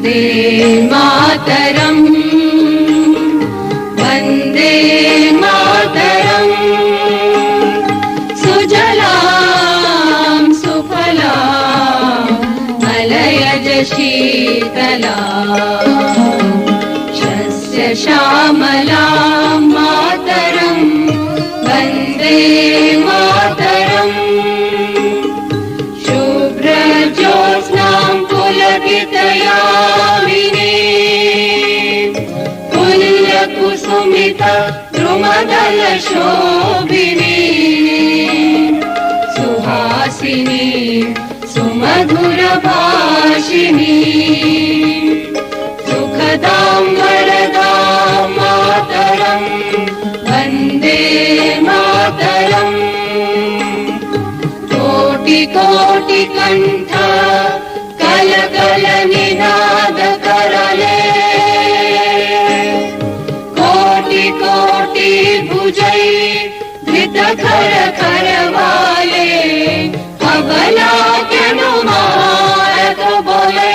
ವಂದೇ ಮಾತರಂ ವಂದೇ ಮಾತರಂ ಸುಜಲಾಂ ಸುಫಲಾಂ ಮಲಯಜ ಶೀತಲಾಂ ಶಸ್ಯ ಶ್ಯಾಮಲಾಂ ಮಾತರಂ ವಂದೇ ಮಾತರಂ ಶುಭ್ರಜ್ಯೋತ್ಸ್ನಾಂ पुलकितयामिनीं पुल्यकुसुमित द्रुमदलशोभिनीं सुहासिनीं सुमधुरभाषिणीं सुखदां वरदां मातरं वन्दे मातरम् कोटि कोटि कंठ कल कल निनाद करले कोटि कोटि भुजै धृत खर खर वाले अबला अनुमारक बोले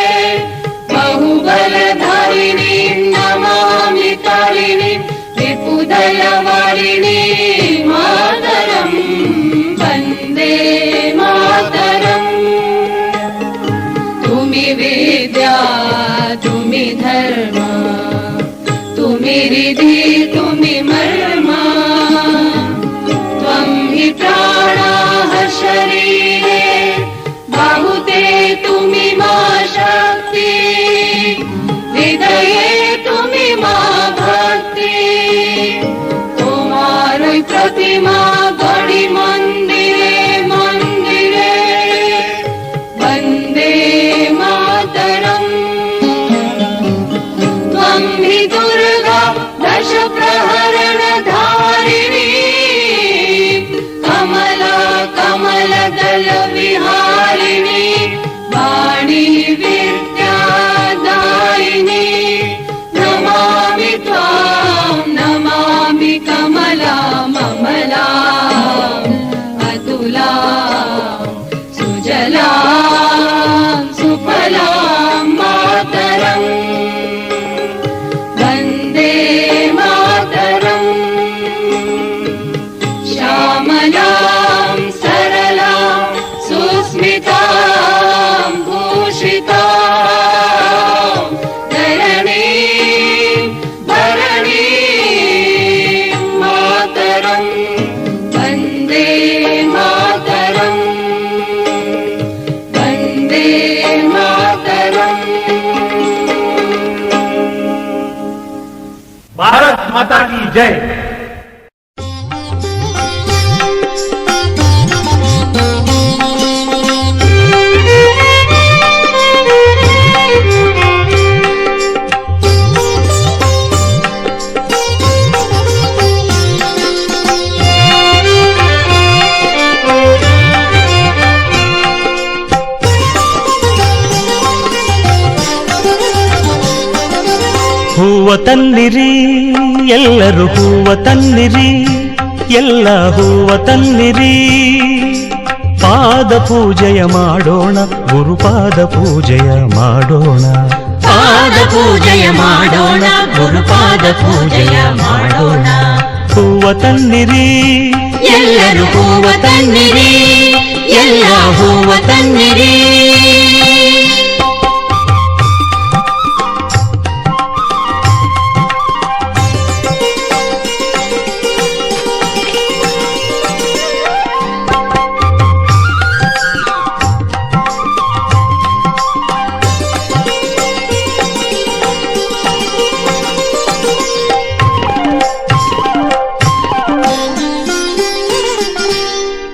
बहुबलधारिणी नमामि तारिणी विपुदल वारिणी मातरं वन्दे मातरम् तुमि विद्या तुमि धर्म तुमि रिधि तुमि मर्म त्वं हि प्राणाः शरीरे बाहुते तुमि मा शक्ति हृदये तुमि मा भक्ति तुम्हारी प्रतिमा गढ़ी मंदिरे मंदिरे वन्दे मातरम् त्वं हि दुर्गा दश प्रहरण धारिणी कमला कमल दल विहारिणी वाणी विद्यादायिनी नमामि त्वां नमामि कमला ममला अतुला सुजला सुफला मातरं वन्दे मातरम् श्यामलां सरलां सुस्मितां भूषितां धरणीं भरणीं मातरं वन्दे मातरम् वन्दे मातरम्। भारत माता की जय। ಹೂವ ತನ್ನಿರಿ ಎಲ್ಲರೂ ಹೂವ ತನ್ನಿರಿ ಎಲ್ಲ ಹೂವ ತನ್ನಿರಿ ಪಾದ ಪೂಜೆಯ ಮಾಡೋಣ ಗುರುಪಾದ ಪೂಜೆಯ ಮಾಡೋಣ ಪಾದ ಪೂಜೆಯ ಮಾಡೋಣ ಗುರುಪಾದ ಪೂಜೆಯ ಮಾಡೋಣ ಹೂವ ತನ್ನಿರಿ ಎಲ್ಲರೂ ಹೂವ ತನ್ನಿರಿ ಎಲ್ಲ ಹೂವ ತನ್ನಿರಿ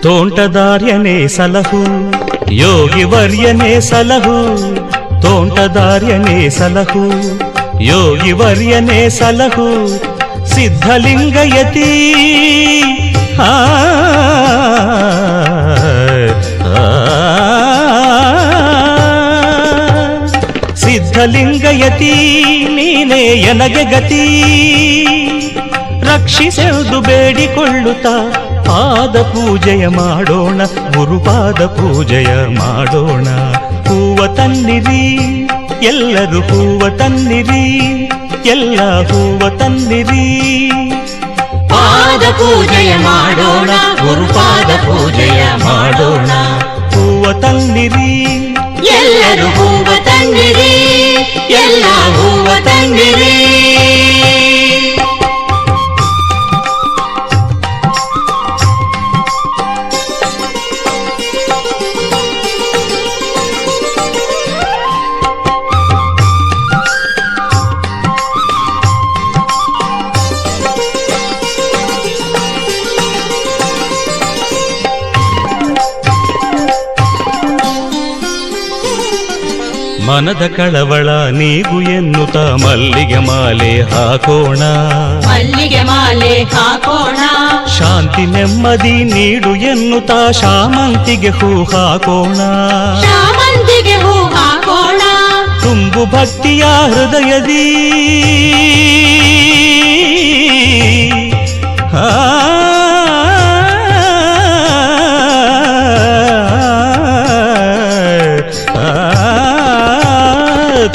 ತೋಂಟದಾರ್ಯನೇ ಸಲಹು ಯೋಗಿ ವರ್ಯನೇ ಸಲಹು ತೋಂಟದಾರ್ಯನೇ ಸಲಹು ಯೋಗಿ ವರ್ಯನೇ ಸಲಹು ಸಿದ್ಧಲಿಂಗಯತಿ ಸಿದ್ಧಲಿಂಗಯತಿ ನೀನೇ ಎನಗೆ ಗತಿ ರಕ್ಷಿಸೆಂದು ಬೇಡಿಕೊಳ್ಳುತ್ತಾ ಪಾದ ಪೂಜೆಯ ಮಾಡೋಣ ಗುರುಪಾದ ಪೂಜೆಯ ಮಾಡೋಣ ಹೂವ ತನ್ನಿರಿ ಎಲ್ಲರೂ ಹೂವ ತನ್ನಿರಿ, ಎಲ್ಲ ಹೂವ ತನ್ನಿರಿ. ಪಾದ ಪೂಜೆಯ ಮಾಡೋಣ, ಗುರುಪಾದ ಪೂಜೆಯ ಮಾಡೋಣ. ಹೂವ ತನ್ನಿರಿ, ಎಲ್ಲರೂ ಹೂವ ತನ್ನಿರಿ, ಎಲ್ಲ ಹೂವ ತನ್ನಿರಿ. ಮನದ ಕಳವಳ ನೀಗು ಎನ್ನುತ್ತ ಮಲ್ಲಿಗೆ ಮಾಲೆ ಹಾಕೋಣ, ಮಲ್ಲಿಗೆ ಮಾಲೆ ಹಾಕೋಣ. ಶಾಂತಿ ನೆಮ್ಮದಿ ನೀಡು ಎನ್ನುತ್ತ ಶಾಮಂತಿಗೆ ಹೂ ಹಾಕೋಣ, ಶಾಮಂತಿಗೆ ಹೂ ಹಾಕೋಣ. ತುಂಬು ಭಕ್ತಿಯ ಹೃದಯದಿ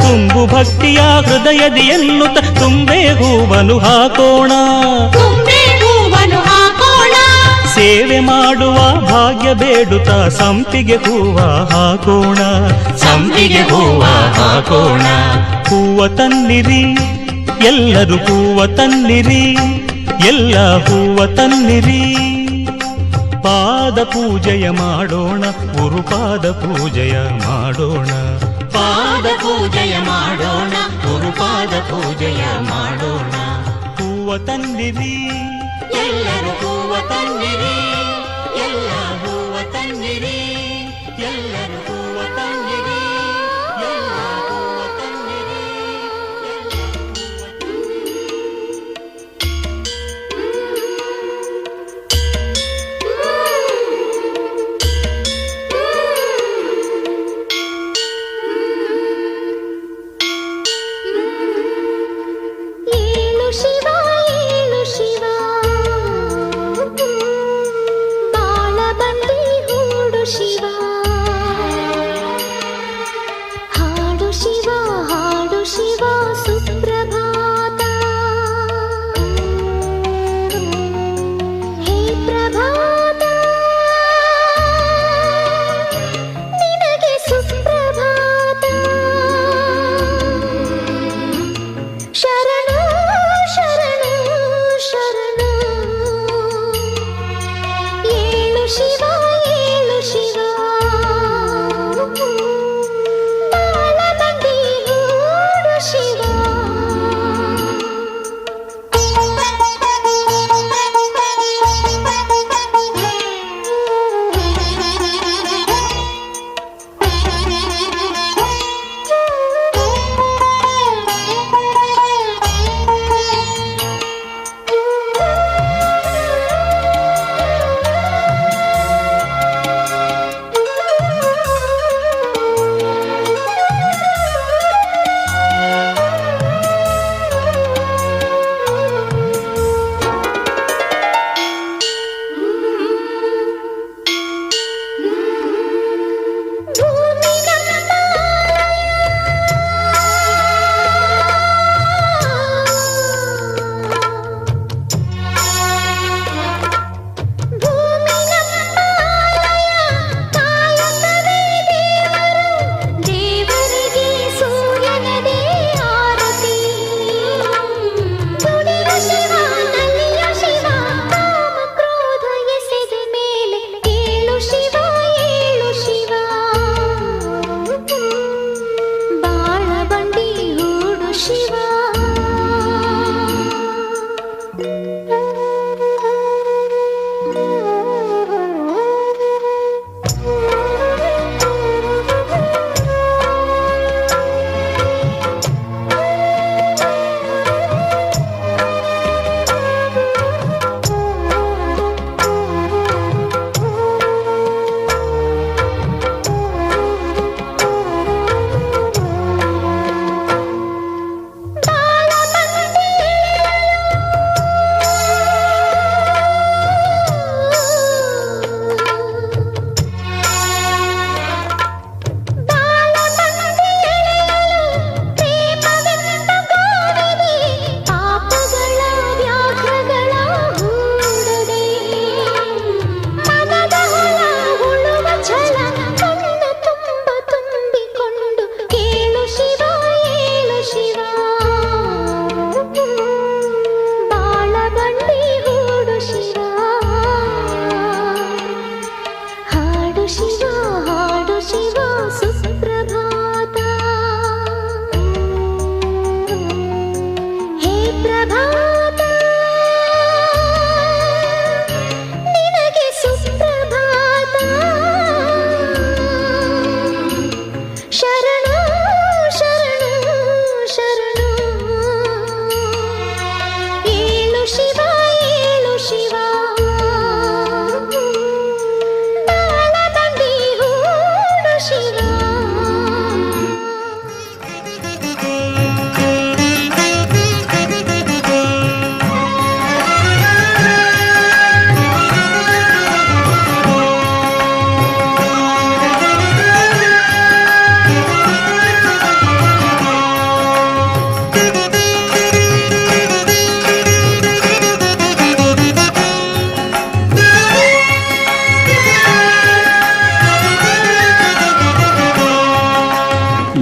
ತುಂಬು ಭಕ್ತಿಯ ಹೃದಯದಿ ಎನ್ನುತ್ತ ತುಂಬೆ ಹೂವನು ಹಾಕೋಣ, ತುಂಬೆ ಹೂವನ್ನು ಹಾಕೋಣ. ಸೇವೆ ಮಾಡುವ ಭಾಗ್ಯ ಬೇಡುತ್ತ ಸಂಪಿಗೆ ಹೂವ ಹಾಕೋಣ, ಸಂಪಿಗೆ ಹೂವ ಹಾಕೋಣ. ಹೂವ ತನ್ನಿರಿ, ಎಲ್ಲರೂ ಹೂವ ತನ್ನಿರಿ, ಎಲ್ಲ ಹೂವ ತನ್ನಿರಿ. ಪಾದ ಪೂಜೆಯ ಮಾಡೋಣ, ಗುರುಪಾದ ಪೂಜೆಯ ಮಾಡೋಣ. ಪಾದ ಪೂಜೆಯ ಮಾಡೋಣ, ಗುರುಪಾದ ಪೂಜೆಯ ಮಾಡೋಣ. ಹೂವ ತನ್ನಿರಿ, ಎಲ್ಲರೂ ಹೂವ ತನ್ನಿರಿ, ಎಲ್ಲ ಹೂವ ತನ್ನಿರಿ, ಎಲ್ಲರೂ ಹೂವ ತನ್ನಿರಿ, ಎಲ್ಲ ಹೂವ ತನ್ನಿರಿ. ಏಳು ಶಿವ ಏಳು ಶಿವ, ಬಾಳ ಬಂಡಿ ಹೂಡು ಶಿವ.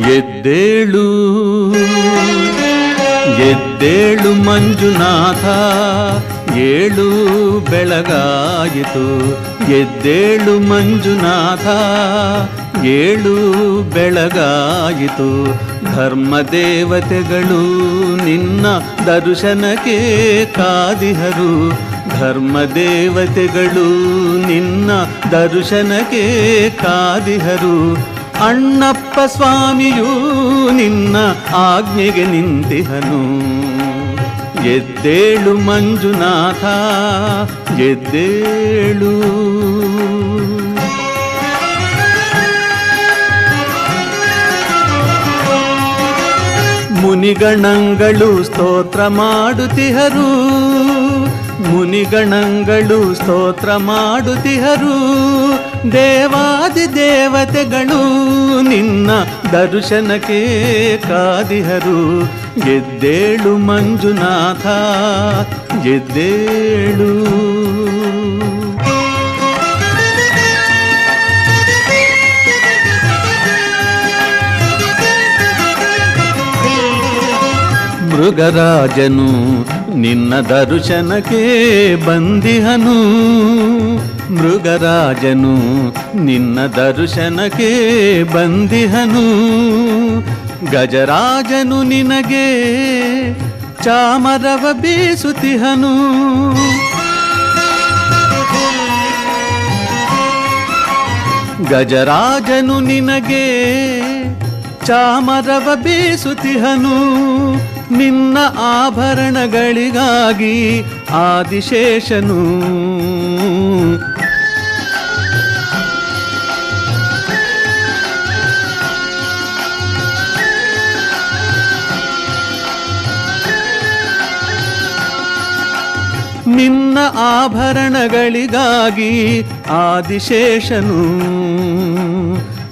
ಎದ್ದೇಳು ಎದ್ದೇಳು ಮಂಜುನಾಥ, ಏಳು ಬೆಳಗಾಯಿತು. ಎದ್ದೇಳು ಮಂಜುನಾಥ, ಏಳು ಬೆಳಗಾಯಿತು. ಧರ್ಮ ದೇವತೆಗಳು ನಿನ್ನ ದರ್ಶನಕ್ಕೆ ಕಾದಿಹರು. ಧರ್ಮ ದೇವತೆಗಳು ನಿನ್ನ ದರ್ಶನಕ್ಕೆ ಕಾದಿಹರು. ಅಣ್ಣಪ್ಪ ಸ್ವಾಮಿಯೂ ನಿನ್ನ ಆಜ್ಞೆಗೆ ನಿಂತಿಹನು. ಎದ್ದೇಳು ಮಂಜುನಾಥ, ಎದ್ದೇಳು. ಮುನಿಗಣಗಳು ಸ್ತೋತ್ರ ಮಾಡುತ್ತಿಹರು. ಮುನಿಗಣಗಳು ಸ್ತೋತ್ರ ಮಾಡುತ್ತಿಹರು. ದೇವಾದಿ ದೇವತೆಗಳು ನಿನ್ನ ದರ್ಶನಕ್ಕೆ ಕಾದಿಹರು. ಎದ್ದೇಳು ಮಂಜುನಾಥ, ಎದ್ದೇಳು. ಮೃಗರಾಜನು ನಿನ್ನ ದರ್ಶನಕ್ಕೆ ಬಂದಿಹನು. ಮೃಗರಾಜನು ನಿನ್ನ ದರ್ಶನಕ್ಕೆ ಬಂದಿಹನು. ಗಜರಾಜನು ನಿನಗೆ ಚಾಮರವ ಬೀಸುತ್ತಿಹನು. ಗಜರಾಜನು ನಿನಗೆ ಚಾಮರವ ಬೀಸುತ್ತಿಹನು. ನಿನ್ನ ಆಭರಣಗಳಿಗಾಗಿ ಆದಿಶೇಷನು ನಿನ್ನ ಆಭರಣಗಳಿಗಾಗಿ ಆದಿಶೇಷನು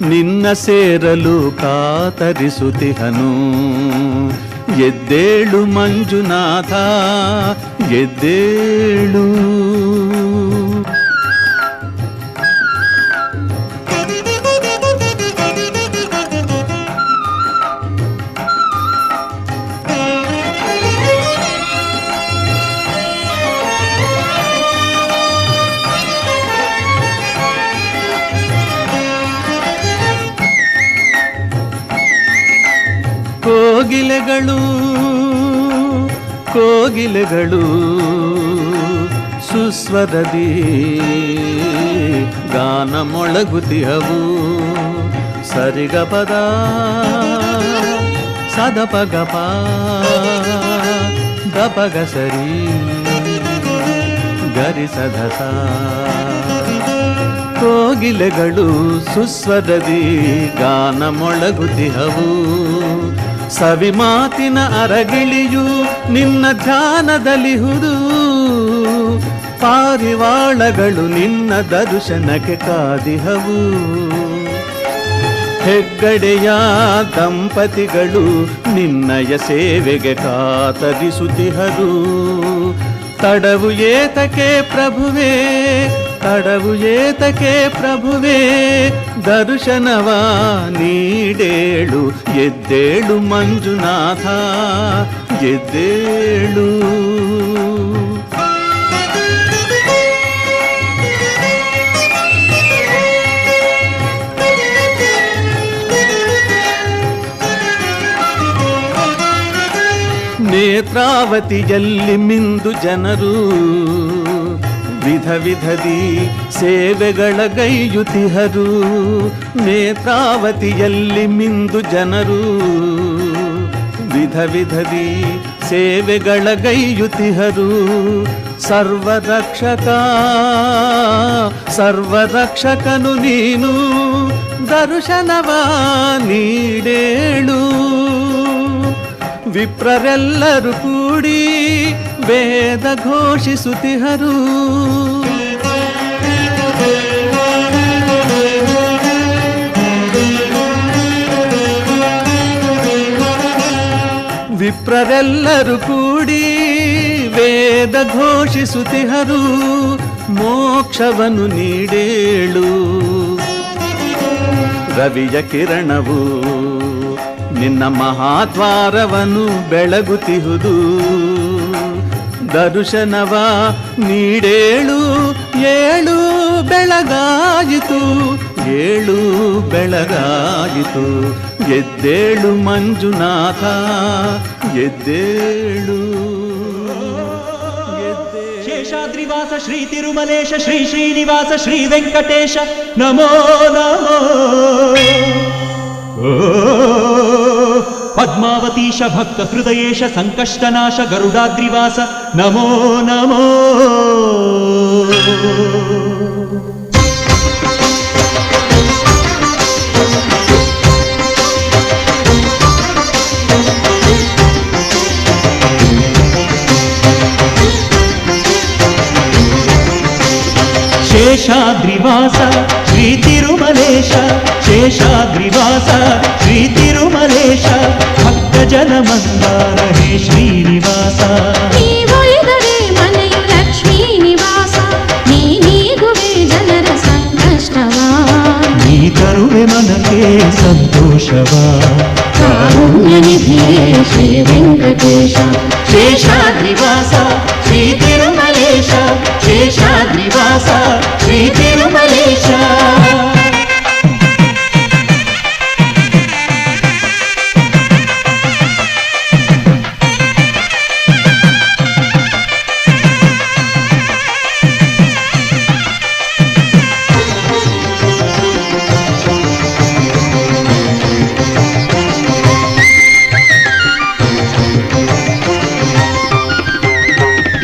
ನಿನ್ನ ಸೇರಲು ಕಾತರಿಸುತ್ತಿಹನು. ಎದ್ದೇಳು ಮಂಜುನಾಥ, ಎದ್ದೇಳು. ಕೋಗಿಲೆಗಳು ಕೋಗಿಲೆಗಳು ಸುಸ್ವರದಿ ಗಾನ ಮೊಳಗುತಿಹವು. ಸರಿಗಪದ ಸದಪಗಪ ದಪಗ ಸರಿ ಗರಿಸಧಸ. ಕೋಗಿಲೆಗಳು ಸುಸ್ವರದಿ ಗಾನ ಮೊಳಗುತಿಹವು. ಸವಿ ಮಾತಿನ ಅರಗಿಳಿಯು ನಿನ್ನ ಧ್ಯಾನದಲ್ಲಿಹುದು. ಪಾರಿವಾಳಗಳು ನಿನ್ನ ದರ್ಶನಕ್ಕೆ ಕಾದಿಹವು. ಹೆಗ್ಗಡೆಯ ದಂಪತಿಗಳು ನಿನ್ನಯ ಸೇವೆಗೆ ಕಾತರಿಸುತ್ತಿಹರು. ತಡವು ಏತಕ್ಕೆ ಪ್ರಭುವೇ, ತಡವು ಏತಕ್ಕೆ ಪ್ರಭುವೇ, ದರ್ಶನವ ನೀಡೇಳು. ಎದ್ದೇಳು ಮಂಜುನಾಥ, ಎದ್ದೇಳು. ನೇತ್ರಾವತಿಯಲ್ಲಿ ಮಿಂದು ಜನರು ವಿಧ ವಿಧದಿ ಸೇವೆಗಳ ಗೈಯುತಿಹರು. ನೇತ್ರಾವತಿಯಲ್ಲಿ ಮಿಂದು ಜನರು ವಿಧ ವಿಧದಿ ಸೇವೆಗಳ ಗೈಯುತಿಹರು. ಸರ್ವರಕ್ಷಕ ಸರ್ವರಕ್ಷಕನು ನೀನು, ದರ್ಶನವ ನೀಡೇಳು. ವಿಪ್ರರೆಲ್ಲರೂ ಕೂಡಿ ವೇದ ಘೋಷಿಸುತ್ತಿಹರು. ವಿಪ್ರರೆಲ್ಲರೂ ಕೂಡಿ ವೇದ ಘೋಷಿಸುತ್ತಿಹರು. ಮೋಕ್ಷವನ್ನು ನೀಡೇಳು. ರವಿಯ ಕಿರಣವು ನಿನ್ನ ಮಹಾದ್ವಾರವನ್ನು ಬೆಳಗುತ್ತಿಹುದು. ದರ್ಶನವ ನೀಡೇಳು, ಏಳು ಬೆಳಗಾಯಿತು, ಏಳು ಬೆಳಗಾಯಿತು. ಎದ್ದೇಳು ಮಂಜುನಾಥ, ಎದ್ದೇಳು. ಶೇಷಾದ್ರಿವಾಸ ಶ್ರೀ ತಿರುಮಲೇಶ, ಶ್ರೀ ಶ್ರೀನಿವಾಸ ಶ್ರೀ ವೆಂಕಟೇಶ, ನಮೋ ನಮೋ. ಪದ್ಮಾವತೀಶ ಭಕ್ತ ಹೃದಯೇಶ, ಸಂಕಷ್ಟನಾಶ ಗರುಡಾದ್ರಿವಾಸ, ನಮೋ ನಮೋ. ಶೇಷಾದ್ರಿವಾಸ ಶ್ರೀ ತಿರುಮಲೇಶ, ಶೇಷಾದ್ರಿವಾಸ ಶ್ರೀ ತಿರುಮಲೇಶ, ಭಕ್ತ ಜನ ಮಂದಾರ ಹೇ ಶ್ರೀನಿವಾಸ. ನೀವೊಲಿದರೆ ಮನೆಯು ಲಕ್ಷ್ಮೀ ನಿವಾಸ, ನೀಗುವೆ ಜನರ ಸಂಕಷ್ಟವ, ನೀ ತರುವೆ ಮನಕ್ಕೆ ಸಂತೋಷವ. ಕಾರುಣ್ಯ ನಿಧಿಯೇ ಶ್ರೀ ವೆಂಕಟೇಶ. ಶೇಷಾದ್ರಿವಾಸ ಶ್ರೀ ತಿರುಮಲೇಶ, ಶೇಷಾದ್ರಿವಾಸ ಶ್ರೀ ತಿರುಮಲೇಶ.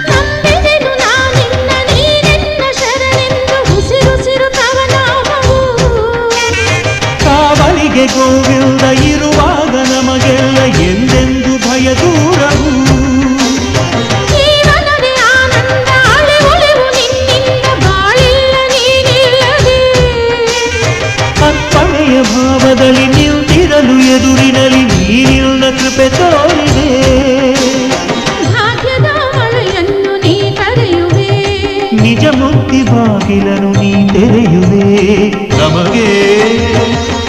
ನಂಬಿದೆನು ನಾನಿನ್ನ ನೀನೆನ್ನ ಶರಣೆಂದು, ಉಸಿರುಸಿರು ತವ ನಾಮವು. ಕಾವಲಿಗೆ ಗೋವಿಂದ ಇರುವಾಗ ನಮಗೆಲ್ಲ ಎಂದೆಂದು ಭಯ ದೂರವು. ಜೀವನವೇ ಆನಂದ ಅಳೆವುಳೆವು ನಿನ್ನಿಂದ, ಬಾಳಿಲ್ಲ ನೀನಿಲ್ಲದೆ. ಅರ್ಪಣೆಯ ಭಾವದಲ್ಲಿ ನಿಂತಿರಲು ಎದುರಿನಲ್ಲಿ ನೀರಿಲ್ಲ ಕೃಪೆ ತೋರಿದೆ. ಭಾಗ್ಯದ ಮಳೆಯನ್ನು ನೀ ಕರೆಯುವೆ, ನಿಜ ಮುಕ್ತಿ ಬಾಗಿಲನು ನೀ ತೆರೆಯುವೆ. ನಮಗೆ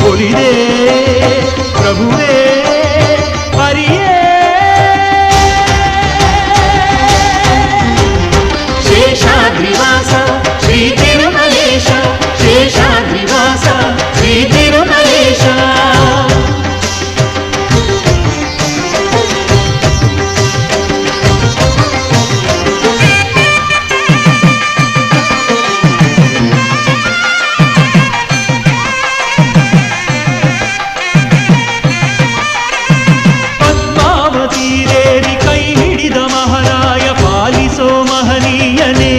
ಒಲಿದೆ ಪ್ರಭುವೇ ಹರಿಯೇ. ಶೇಷಾದ್ರಿವಾಸ ಶ್ರೀ ತಿರುಮಲೇಶ, ಶೇಷಾದ್ರಿವಾಸ ಶ್ರೀ ತಿರುಮಲೇಶ. ಪದ್ಮಾವತಿ ದೇವಿ ಕೈ ಹಿಡಿದ ಮಹಾರಾಯ, ಪಾಲಿಸೋ ಮಹನೀಯನೇ.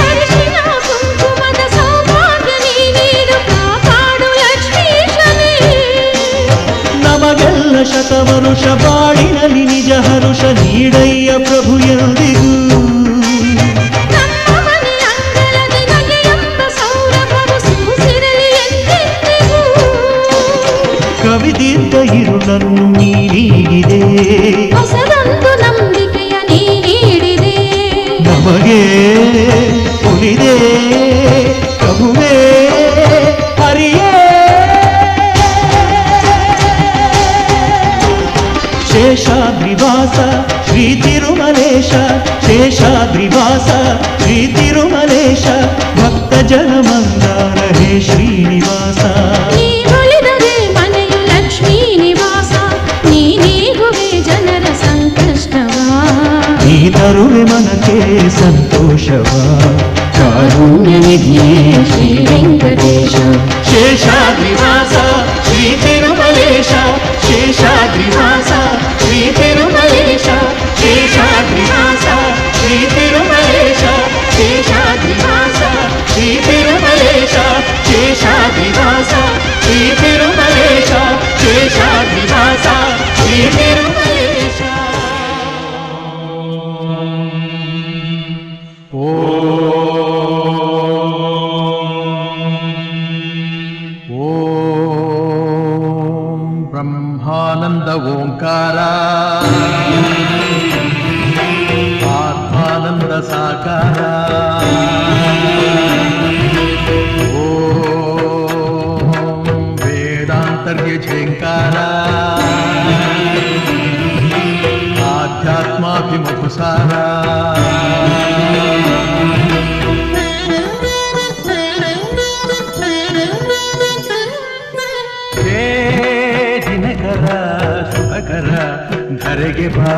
ಅರಿಶಿನ ಕುಂಕುಮದ ಸೌಭಾಗ್ಯ ನೀ ನೀಡು, ಕಾಪಾಡು ಲಕ್ಷ್ಮೀಶನೇ. ನಮಗೆಲ್ಲ ಶತವರುಷ ಬಾಳಿನಲ್ಲಿ ನಿಜ ಹರುಷ ನೀಡಯ್ಯ ಪ್ರಭು ಎಂದಿಗೂ. ನಮ್ಮ ಮನೆ ಅಂಗಳದಿ ನಗೆಯೆಂಬ ಸೌರಭವು ಸೂಸಿರಲಿ ಎಂದೆಂದಿಗೂ. ಕವಿದಿದ್ದ ಇರುಳನ್ನು ನೀಡಿದೆ, ಹೊಸದೊಂದು ನಂಬಿಕೆಯ ನೀ ನೀಡಿದೆ. ನಮಗೆ ಒಲಿದೆ ಪ್ರಭುವೇ ಹರಿಯೇ. ಶೇಷಾದ್ರಿವಾಸ ಶ್ರೀ ತಿರುಮಲೇಶ, ಶೇಷಾದ್ರಿವಾಸ ಶ್ರೀ ತಿರುಮಲೇಶ, ಭಕ್ತ ಜನ ಮಂದಾರ ಹೇ ಶ್ರೀನಿವಾಸ. ನೀವೊಲಿದರೆ ಮನೆಯು ಲಕ್ಷ್ಮೀ ನಿವಾಸ, ನೀಗುವೆ ಜನರ ಸಂಕಷ್ಟವ. ನೀ ತರುವೆ ಮನಕ್ಕೆ ಸಂತೋಷವ. ಕಾರುಣ್ಯ ನಿಧಿಯೇ ಶ್ರೀ ವೆಂಕಟೇಶ. ಶೇಷಾದ್ರಿವಾಸ ಶ್ರೀ ತಿರುಮಲೇಶ, ಶೇಷಾದ್ರಿವಾಸ ಶ್ರೀ ತಿರುಮಲೇಶ, ಶೇಷಾದ್ರಿವಾಸ ಶ್ರೀ ತಿರುಮಲೇಶ, ಶೇಷಾದ್ರಿವಾಸ ಶ್ರೀ ತಿರುಮಲೇಶ, ಶೇಷಾದ್ರಿವಾಸ ಶ್ರೀ ತಿರುಮಲೇಶ, ಶೇಷಾದ್ರಿವಾಸ ಶ್ರೀ ತಿರುಮಲೇಶ. ಓಂ ಬ್ರಹ್ಮಾನಂದ ಓಂಕಾರ, ಆತ್ಮಾನಂದ ಸಾಕಾರ. ಓಂ ವೇದಾಂತ ಆಂತರ್ಯ ಝೇಂಕಾರ ಆಧ್ಯಾತ್ಮಾಭಿಮಧುಸಾರ ಹೇ ದಿನಕರ ಶುಭಕರ ಧರೆಗೆ ಬಾ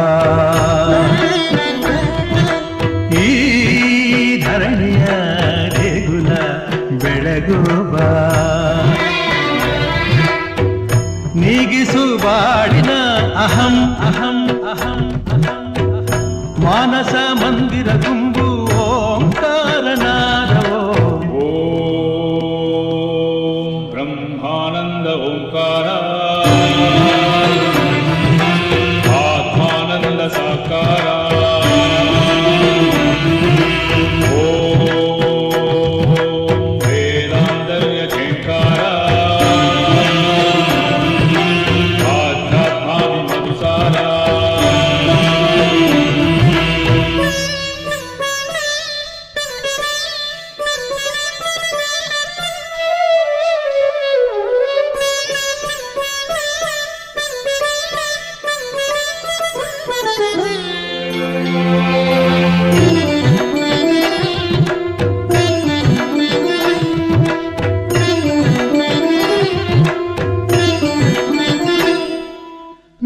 ಈ ಧರಣಿಯ ದೇಗುಲ ಬೆಳಗು ಬಾ ನೀಗಿಸು ಬಾಡಿನ ಅಹಂ ಅಹಂ ಅಹಂ ಮಾನಸ ಮಂದಿರ ತುಂಬು ಓಂಕಾರನಾದವೋ ಓಂ ಬ್ರಹ್ಮಾನಂದ ಓಂಕಾರ ಆತ್ಮಾನಂದ ಸಾಕಾರ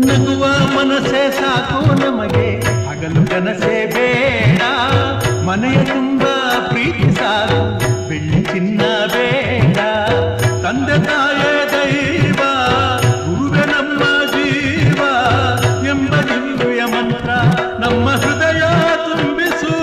ನಗುವ ಮನಸ್ಸೇ ಸಾಕು ನಮಗೆ ಹಗಲು ಕನಸೇ ಬೇಡ ಮನೆಯ ತುಂಬ ಪ್ರೀತಿ ಸಾಕು ಬೆಳ್ಳಿ ಚಿನ್ನ ಬೇಡ ತಂದೆ ತಾಯೇ ದೈವ ಗುರುವೆ ನಮ್ಮ ಜೀವ ಎಂಬ ದಿವ್ಯ ಮಂತ್ರ ನಮ್ಮ ಹೃದಯ ತುಂಬಿಸು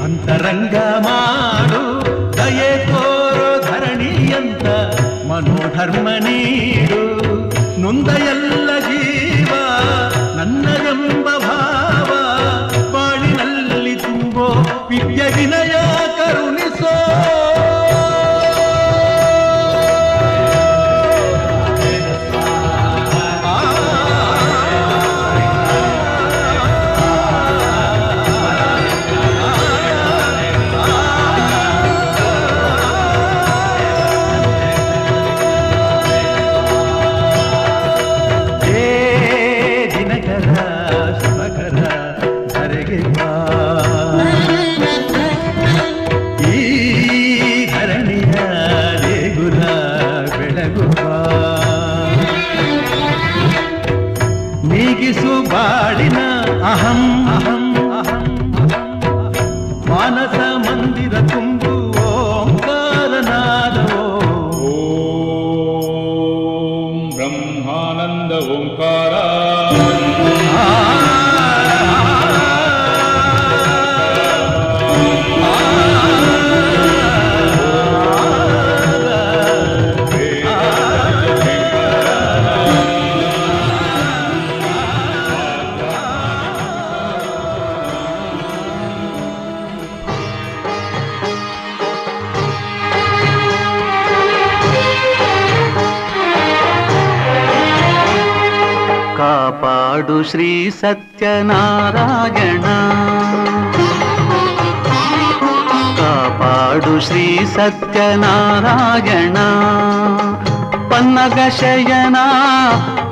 ಅಂತರಂಗ ಮಾಡು ದಯೆ ತೋರೋ ಧರಣಿಯಂತ ಮನೋಧರ್ಮ ನೀಡು ನೊಂದ ಎಲ್ಲ ಜೀವ ನನ್ನದೆಂಬ ಭಾವ ಬಾಳಿನಲ್ಲಿ ತುಂಬೋ ವಿದ್ಯೆ ವಿನಯ ಕರುಣಿಸೋ ನೀಗಿಸು ಬಾಡಿನ ಅಹಂ ಅಹಂ ಅಹಂ ಮಾನಸ ಮಂದಿರ ತುಂಬು ಓಂಕಾರನಾದವೋ ಓಂ ಬ್ರಹ್ಮಾನಂದ ಓಂಕಾರ ಕಾಪಾಡು ಶ್ರೀ ಸತ್ಯನಾರಾಯಣ ಕಾಪಾಡು ಶ್ರೀ ಸತ್ಯನಾರಾಯಣ ಪನ್ನಗ ಶಯನ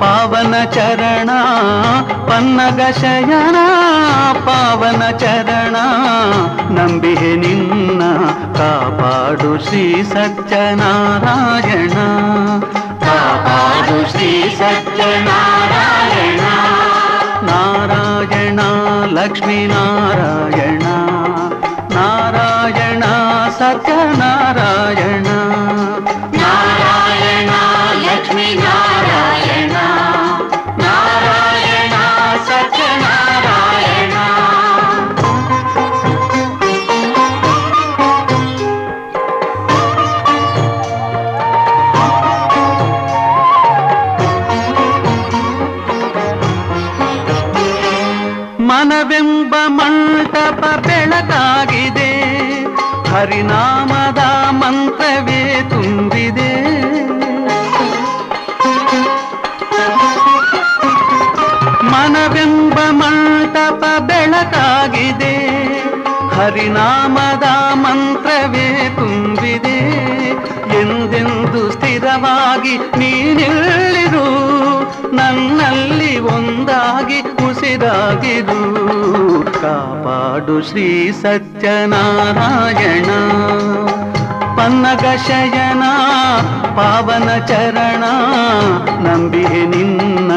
ಪಾವನ ಚರಣ ಪನ್ನಗ ಶಯನ ಪಾವನ ಚರಣ ನಂಬಿಹೆ ನಿನ್ನ ಕಾಪಾಡು ಶ್ರೀ ಸತ್ಯನಾರಾಯಣ ಕಾಪಾಡು ಶ್ರೀ ಸತ್ಯನಾರಾಯಣ. ನಾರಾಯಣ ಲಕ್ಷ್ಮೀ ನಾರಾಯಣ, ನಾರಾಯಣ ಸತ್ಯನಾರಾಯಣ, ನಾರಾಯಣ ಲಕ್ಷ್ಮೀ ನಾರಾಯಣ, ನಾರಾಯಣ ಸತ್ಯನಾರಾಯಣ. ಮನವೆಂಬ ಮಂಟಪ ಬೆಳಕಾಗಿದೆ, ಹರಿನಾಮದ ಮಂತ್ರವೇ ತುಂಬಿದೆ. ಮನವೆಂಬ ಮಂಟಪ ಬೆಳಕಾಗಿದೆ, ಹರಿನಾಮದ ಮಂತ್ರವೇ ತುಂಬಿದೆ. ಎಂದೆಂದು ಸ್ಥಿರವಾಗಿ ನೀನಿಲ್ಲಿರು, ನನ್ನಲ್ಲಿ ಒಂದಾಗಿ ಉಸಿರಾಗಿರು. ಕಾಪಾಡು ಶ್ರೀ ಸತ್ಯನಾರಾಯಣ, ಪನ್ನಗ ಶಯನ ಪಾವನ ಚರಣ, ನಂಬಿಹೆ ನಿನ್ನ.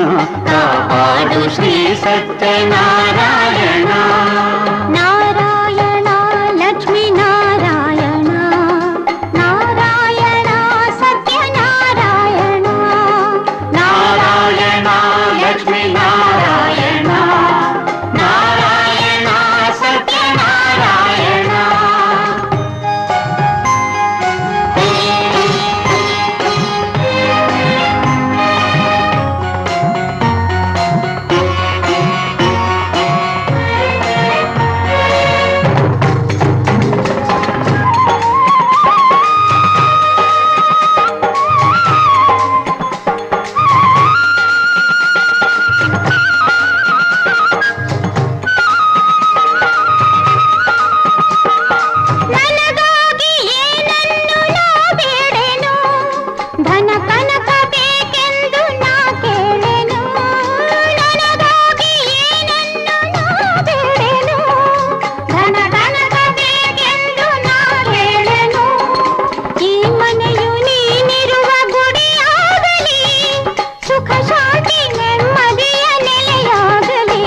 ಕಾಪಾಡು ಶ್ರೀ ಸತ್ಯನಾರಾಯಣ. ನಾರಾಯಣ ಲಕ್ಷ್ಮೀ ನಾರಾಯಣ, ನಾರಾಯಣ ಸತ್ಯನಾರಾಯಣ, ನಾರಾಯಣ ಲಕ್ಷ್ಮೀ ನಾರಾಯಣ, ನಾರಾಯಣ ಸತ್ಯನಾರಾಯಣ. ನನಗಾಗಿ ಏನನ್ನು ನಾ ಬೇಡೆನು, ಧನ ಕನಕ ಬೇಕೆಂದು ನಾ ಕೇಳೆನು. ನನಗಾಗಿ ಏನನ್ನು ನಾ ಬೇಡೆನು, ಧನ ಕನಕ ಬೇಕೆಂದು ನಾ ಕೇಳೆನು. ಈ ಮನೆಯು ನೀನಿರುವ ಗುಡಿಯಾಗಲಿ, ಸುಖ ಶಾಂತಿ ನೆಮ್ಮದಿಯ ನೆಲೆಯಾಗಲಿ.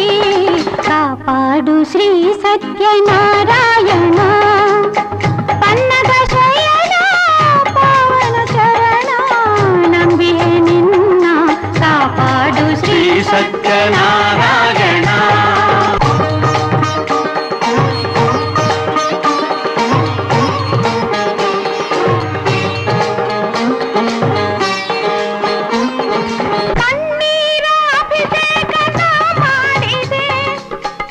ಕಾಪಾಡು ಶ್ರೀ ಸತ್ಯನಾರಾಯಣ, ಪನ್ನಗ ಶಯನ ಪಾವನ ಚರಣ, ನಂಬಿಯೇ ನಿನ್ನ. ಕಾಪಾಡು ಶ್ರೀ ಸತ್ಯನಾರಾಯಣ. ಕಣ್ಣೀರ ಅಭಿಷೇಕ ನಾ ಮಾಡಿದೆ,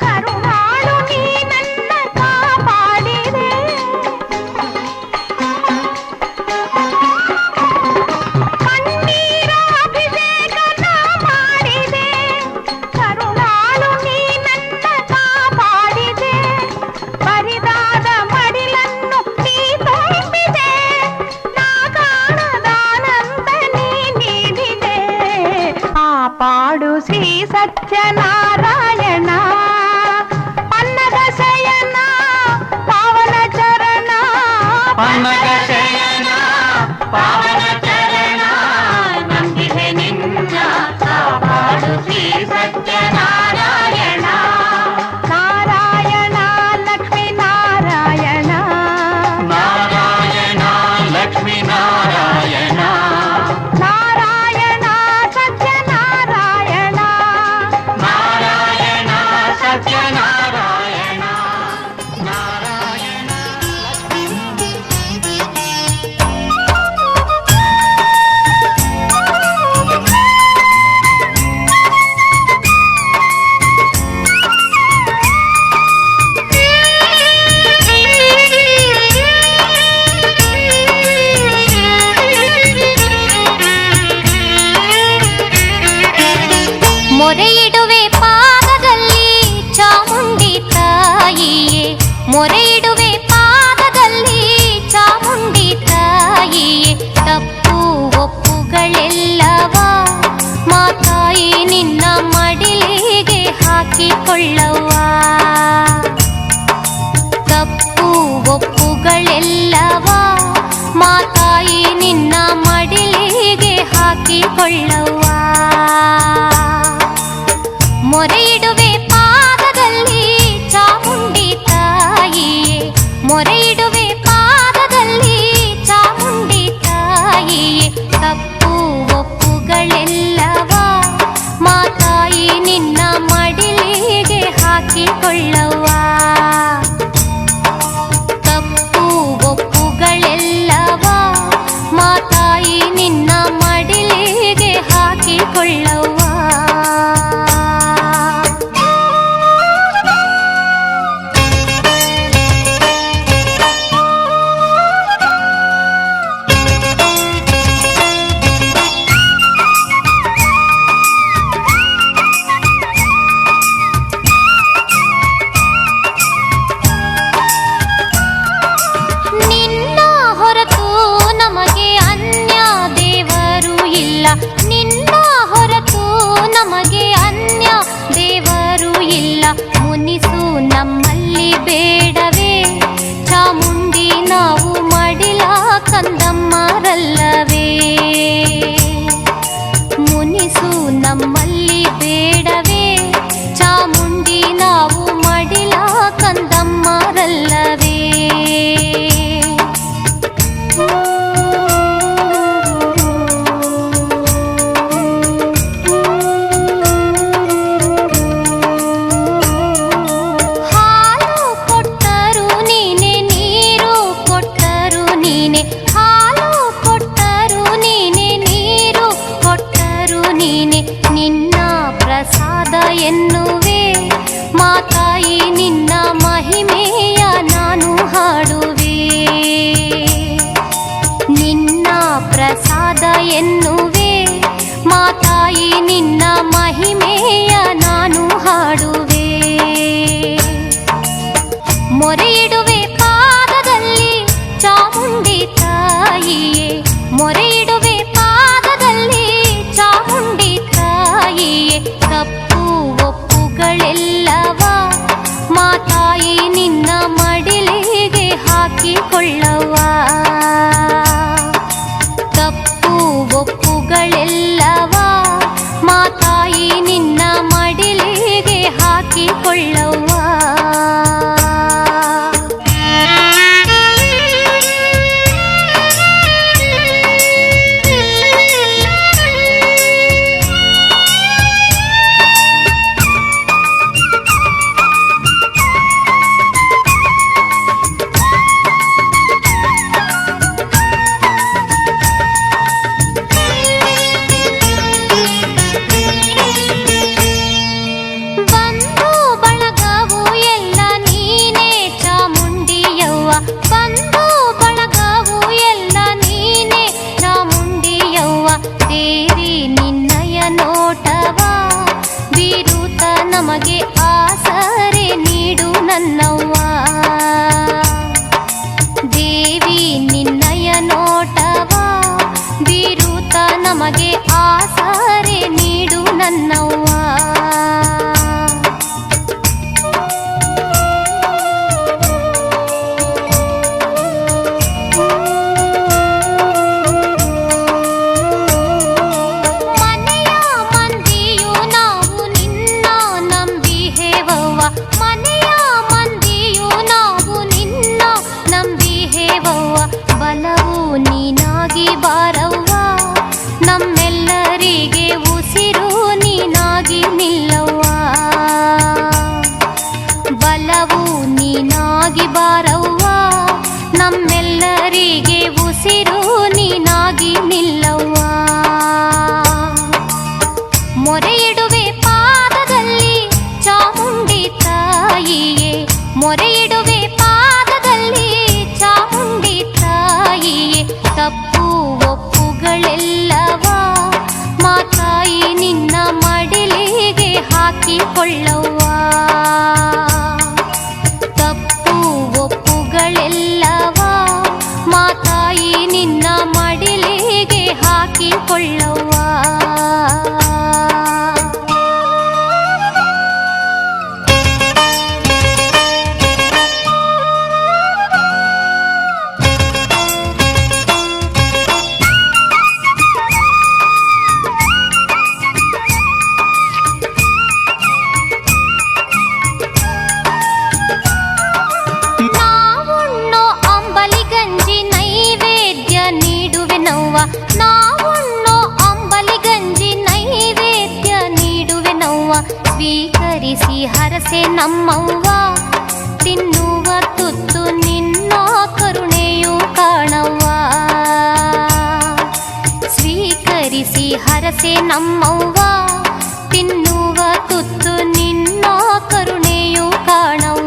ಕರುಣಾಳು ನೀ ನನ್ನ ಕಾಪಾಡಿದೆ. ಕಣ್ಣೀರ ಅಭಿಷೇಕ ನಾ ಮಾಡಿದೆ, ಕರುಣಾಳು ನೀ ನನ್ನ ಕಾಪಾಡಿದೆ. ಬರಿದಾದ ಮಡಿಲನ್ನು ನೀ ತುಂಬಿದೆ, ನಾ ಕಾಣದಾನಂದ ನೀ ನೀಡಿದೆ. ಕಾಪಾಡು ಶ್ರೀ ಸತ್ಯನಾರಾಯಣ, ಪನ್ನಗ ಶಯನ ಪಾವನ ಚರಣ, ಪನ್ನಗ ಶಯನ ಪಾವನ ಚರಣ, ನಂಬಿದೆ ನಿನ್ನ. ಕಾಪಾಡು ಶ್ರೀ ಸತ್ಯನಾರಾಯಣ. ನಾರಾಯಣ ಲಕ್ಷ್ಮೀ ನಾರಾಯಣ, ನಾರಾಯಣ ಲಕ್ಷ್ಮೀ ನಾರಾಯಣ, ನಾರಾಯಣ ಸತ್ಯನಾರಾಯಣ, ನಾರಾಯಣ ಸತ್ಯನಾರಾಯಣ. ನಾರಾಯಣ ಮೊರೆಯಿಡುವೆ ಪಾದದಲ್ಲಿ ಚಾಮುಂಡಿ ತಾಯಿಯೇ, ಮೊರೆಯಿಡುವೆ ಪಾದದಲ್ಲಿ ಚಾಮುಂಡಿ ತಾಯಿಯೇ. ತಪ್ಪು ಒಪ್ಪುಗಳೆಲ್ಲವ ಮಾತಾಯಿ ನಿನ್ನ ಮಡಿಲಿಗೆ ಹಾಕಿಕೊಳ್ಳವ್ವ. ತಪ್ಪು ತಪ್ಪು ಒಪ್ಪುಗಳೆಲ್ಲವ ಮಾತಾಯಿ ನಿನ್ನ ಮಡಿಲಿಗೆ ಹಾಕಿಕೊಳ್ಳವ್ವ. ಮೊರೆಯಿಡುವೆ ಪಾದದಲ್ಲಿ ಚಾಮುಂಡಿ ತಾಯಿಯೇ, ಮೊರೆಯಿಡುವೆ ಪಾದದಲ್ಲಿ ಚಾಮುಂಡಿ ತಾಯಿಯೇ. ತಪ್ಪು ಒಪ್ಪುಗಳೆಲ್ಲವ ಮಾತಾಯಿ ನಿನ್ನ ಮಡಿಲಿಗೆ ಹಾಕಿಕೊಳ್ಳವ್ವ. ತಪ್ಪು ಒಪ್ಪುಗಳೆಲ್ಲವ ಮಾತಾಯಿ ನಿನ್ನ ಮಡಿಲಿಗೆ ಹಾಕಿಕೊಳ್ಳವ್ವ. ನಿನ್ನ ಹೊರತು ನಮಗೆ ಅನ್ಯ ದೇವರು ಇಲ್ಲ, ನಿನ್ನ ಹೊರತು ನಮಗೆ ಅನ್ಯ ದೇವರು ಇಲ್ಲ. ಮುನಿಸು ನಮ್ಮಲ್ಲಿ ಬೇಡವೇ ಚಾಮುಂಡಿ, ನಾವು ಮಡಿಲ ಕಂದಮ್ಮರಲ್ಲವೇ. ಮುನಿಸು ನಮ್ಮಲ್ಲಿ ಬೇಡವೇ ಚಾಮುಂಡಿ, ನಾವು ಮಡಿಲ ಕಂದಮ್ಮರಲ್ಲವೇ. ಹಾಲು ಕೊಟ್ಟರು ನೀನೆ, ನೀರು ಕೊಟ್ಟರು ನೀನೆ, ಹಾಲು ಕೊಟ್ಟರು ನೀನೆ, ನೀರು ಕೊಟ್ಟರು ನೀನೆ. ನಿನ್ನ ಪ್ರಸಾದ ಎನ್ನುವೆ ಮಾತಾಯಿ, ನಿನ್ನ ಮಹಿಮೆಯ ನಾನು ಹಾಡುವೆ. ನಿನ್ನ ಪ್ರಸಾದ ಎನ್ನುವೆ ಮಾತಾಯಿ, ನಿನ್ನ ಮಹಿಮೆಯ ನಾನು ಹಾಡುವೆ. ಮೊರೆಯಿಡುವೆ ಪಾದದಲ್ಲಿ ಚಾಮುಂಡಿ ತಾಯಿಯೇ, ಮೊರೆಯಿಡುವೆ ಪಾದದಲ್ಲಿ ಚಾಮುಂಡಿ ತಾಯಿಯೇ. ತಪ್ಪು ಒಪ್ಪುಗಳೆಲ್ಲವ ಮಾತಾಯಿ ನಿನ್ನ ಮಡಿಲಿಗೆ ಹಾಕಿಕೊಳ್ಳವ್ವ. ತಪ್ಪು ಒಪ್ಪುಗಳೆಲ್ಲವ ಮಾತಾಯಿ ನಿನ್ನ ಮಡಿಲಿಗೆ ಹಾಕಿಕೊಳ್ಳವ್ವ. ಬಂಧು ಬಳಗವು ಎಲ್ಲ ನೀನೇ ಚಾಮುಂಡಿಯವ್ವ, ಬಂಧು ಬಳಗವು ಎಲ್ಲ ನೀನೇ ಚಾಮುಂಡಿಯವ್ವ. ದೇವಿ ನಿನ್ನಯ ನೋಟವ ಬೀರುತ್ತ ನಮಗೆ ಆಸರೆ ನೀಡು ನನ್ನವ್ವ. ದೇವಿ ನಿನ್ನಯ ನೋಟವ ಬೀರುತ್ತ ನಮಗೆ ಆಸರೆ ನೀಡು ನನ್ನವ್ವ. ಮನೆಯ ಮಂದಿಯು ನಾವು ನಿನ್ನ ನಂಬಿಹೇವವ್ವ, ಮನೆಯ ಮಂದಿಯು ನಾವು ನಿನ್ನ ನಂಬಿಹೇವವ್ವ. ಬಲವು ನೀನಾಗಿ ಬಾರವ್ವ ನಮ್ಮೆಲ್ಲರಿಗೆ ಹರಸೆ ನಮ್ಮವ್ವ ತಿನ್ನುವ ತುತ್ತು ನಿನ್ನ ಕರುಣೆಯು ಕಾಣವ್ವ ಸ್ವೀಕರಿಸಿ ಹರಸೆ ನಮ್ಮವ್ವ ತಿನ್ನುವ ತುತ್ತು ನಿನ್ನ ಕರುಣೆಯು ಕಾಣವ್ವ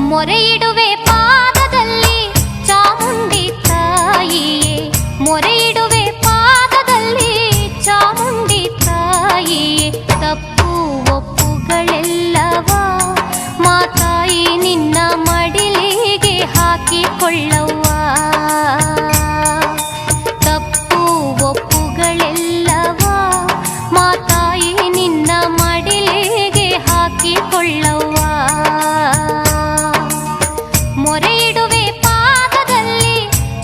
ಮೊರೆಯಿಡುವೆ ಪಾದದಲ್ಲಿ ಚಾಮುಂಡಿ ತಾಯಿಯೇ ಮೊರೆಯಿಡುವೆ ಪಾದದಲ್ಲಿ ಚಾಮುಂಡಿ ತಾಯಿಯೇ ತಪ್ಪು ಒಪ್ಪುಗಳೆಲ್ಲವ ಮಾತಾಯಿ ನಿನ್ನ ಮಡಿಲಿಗೆ ಹಾಕಿಕೊಳ್ಳವ್ವ ತಪ್ಪು ಒಪ್ಪುಗಳೆಲ್ಲವ ಮಾತಾಯಿ ನಿನ್ನ ಮಡಿಲಿಗೆ ಹಾಕಿಕೊಳ್ಳವ್ವ ಮೊರೆಯಿಡುವೆ ಪಾದದಲ್ಲಿ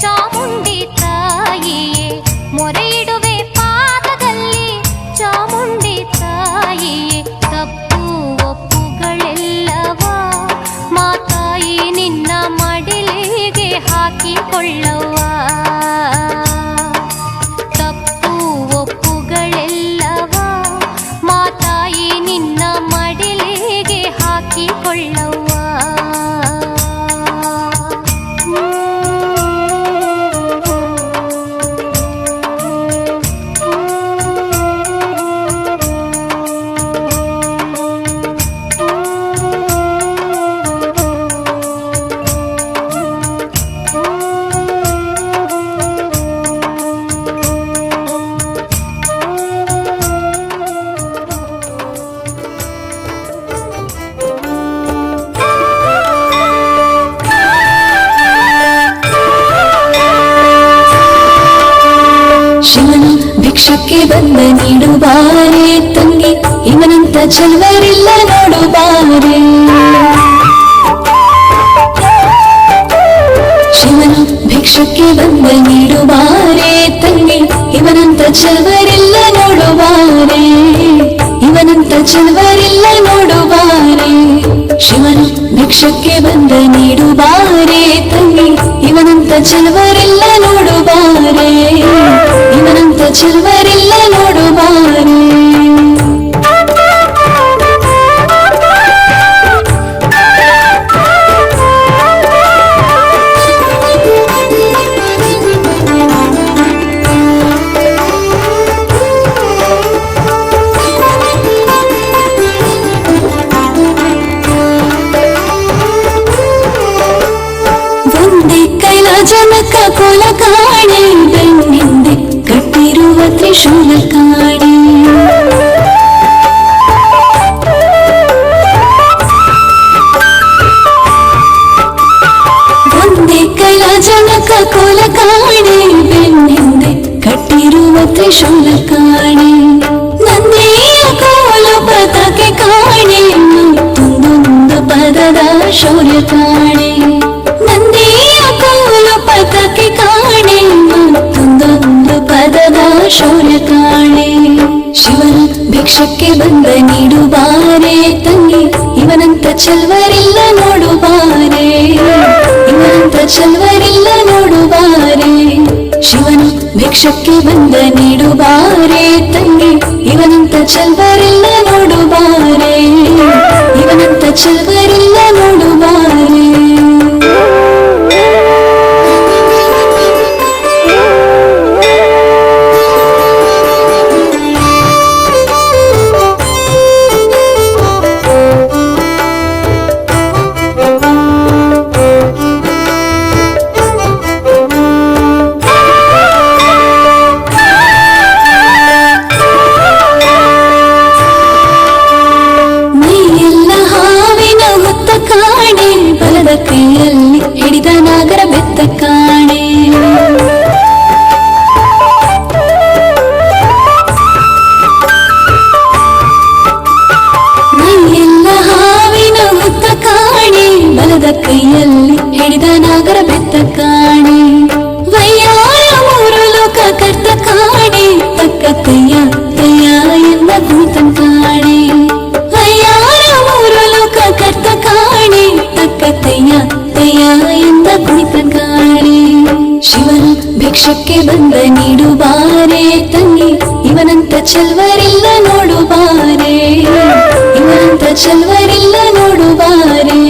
ಚಾಮುಂಡಿ ತಾಯಿಯೇ ಮೊರೆಯಿಡುವೆ ಪಾದದಲ್ಲಿ ಚಾಮುಂಡಿ ತಾಯಿಯೇ ತಪ್ಪು ಒಪ್ಪುಗಳೆಲ್ಲವ ಮಾತಾಯಿ ನಿನ್ನ ಮಡಿಲಿಗೆ ಹಾಕಿಕೊಳ್ಳವ್ವ ತಪ್ಪು ಒಪ್ಪುಗಳೆಲ್ಲವ ಮಾತಾಯಿ ನಿನ್ನ ಮಡಿಲಿಗೆ ಹಾಕಿಕೊಳ್ಳವ್ವ ಶಿವನು ಭಿಕ್ಷಕ್ಕೆ ಬಂದ ನೀಡುಬಾರೆ ತಂಗಿ ಇವನಂತ ಚೆಲುವರಿಲ್ಲ ನೋಡುಬಾರೆ ಶಿವನು ಭಿಕ್ಷಕ್ಕೆ ಬಂದ ನೀಡುಬಾರೆ ತಂಗಿ ಇವನಂತ ಚೆಲುವರಿಲ್ಲ ನೋಡುಬಾರೆ ಇವನಂತ ಚೆಲುವರಿಲ್ಲ ನೋಡುಬಾರೆ ಶಿವನು ಭಿಕ್ಷಕ್ಕೆ ಬಂದ ನೀಡುಬಾರೆ ತಂಗಿ ಇವನಂತ ಚೆಲುವರಿಲ್ಲ ನೋಡುಬಾರೆ ಇವನಂತ ಚೆಲುವರಿಲ್ಲ ನೋಡುಬಾರೆ ಒಂದೇ ಕೈಲಾಜನಕ ಕುಲ ಕಾಣೆ ಬೆನ್ನಿಂದೆ ಕಟ್ಟಿರುವ ತ್ರಿಶೂಲ ಕಾಣೆ ಒಂದೇ ಕೈಲಾಜನಕ ಕುಲ ಕಾಣೆ ಬೆನ್ನಿಂದೆ ಕಟ್ಟಿರುವ ತ್ರಿಶೂಲ ಕಾಣೆ ನಂದಿಯ ಕೋಲ ಪದಕ್ಕೆ ಕಾಣೆ ತುಂದೊಂದು ಪದದ ಶೌರ್ಯ ಕಾಣೆ ನಂದಿಯ ಕೋಲ ಪದಕ್ಕೆ ಕಾಣೆ ಮತ್ತೊಂದೊಂದು ಪದದ ಶೌರ್ಯ ಕಾಣೆ ಶಿವನು ಭಿಕ್ಷಕ್ಕೆ ಬಂದ ನೀಡುಬಾರೆ ತಂಗಿ ಇವನಂತ ಚೆಲುವರಿಲ್ಲ ನೋಡುಬಾರೆ ಇವನಂತ ಚೆಲುವರಿಲ್ಲ ನೋಡುಬಾರೆ ಶಿವನು ಭಿಕ್ಷಕ್ಕೆ ಬಂದ ನೀಡುಬಾರೆ ತಂಗಿ ಇವನಂತ ಚೆಲುವರಿಲ್ಲ ನೋಡುಬಾರೆ ಇವನಂತ ಚೆಲುವರಿಲ್ಲ ನೋಡುಬಾರೆ ಕೈಯಲ್ಲಿ ಹಿಡಿದ ನಾಗರ ಬೆತ್ತ ಕಾಣೆ ಮೈಯೆಲ್ಲ ಹಾವಿನ ಹುತ್ತ ಕಾಣೆ ಬಲದ ಕೈಯಲ್ಲಿ ಹಿಡಿದ ನಾಗರ ಬೆತ್ತ ಕಾಣೆ ವಯ್ಯಾರ ಮೂರು ಲೋಕ ಕರ್ತ ಕಾಣೆ ತಕ್ಕ ಕೈಯ ಕೈಯ ಎಂದ ಭೂತಂ ಕಾಣೆ ವಯ್ಯಾರ ಮೂರು ಲೋಕ ಕರ್ತ ಕಾಣೆ ತಕ್ಕ ಕೈಯ ಚೆಲ್ವರಿಲ್ಲ ನೋಡು ಬಾರೆ, ಇವನಂತ ಚೆಲ್ವರಿಲ್ಲ ನೋಡು ಬಾರೆ.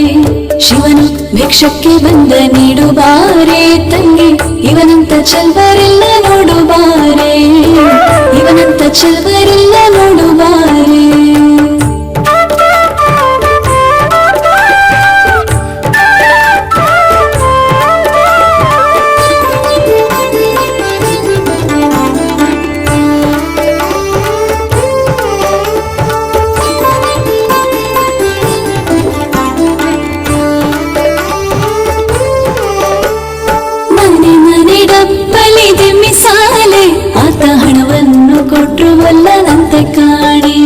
ಶಿವನು ಭಿಕ್ಷಕ್ಕೆ ಬಂದ ನೀಡು ಬಾರೆ ತಂಗಿ, ಇವನಂತ ಚೆಲ್ವರಿಲ್ಲ ನೋಡು ಬಾರೆ, ಇವನಂತ ಚೆಲ್ವರಿಲ್ಲ ನೋಡು ಬಾರೆ. ಮಿಸಾಲೆ ಆತ ಹಣವನ್ನು ಕೊಟ್ರು ಒಲ್ಲನಂತೆ ಕಾಣಿ.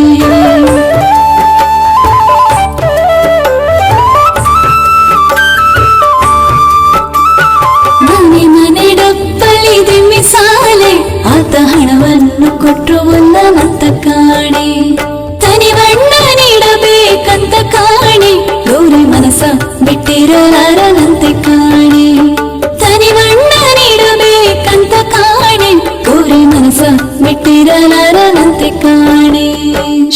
ಮನೆ ಮನೆ ಡಬ್ಬಲಿದೆ ಮಿಸಾಲೆ ಆತ ಹಣವನ್ನು ಕೊಟ್ರು ಒಲ್ಲನಂತ ಕಾಣಿ. ತನಿವಣ್ಣ ನೀಡಬೇಕಂತ ಕಾಣಿ, ಗೌರಿ ಮನಸ ಬಿಟ್ಟಿರಲಾರನಂತೆ ಕಾಣಿ. ತನಿವಣ್ಣ ನೀಡಬೇಕಂತ ಕಾಣೆ, ಗೌರಿ ಮನಸ ಬಿಟ್ಟಿರಲಾರನಂತೆ ಕಾಣೆ.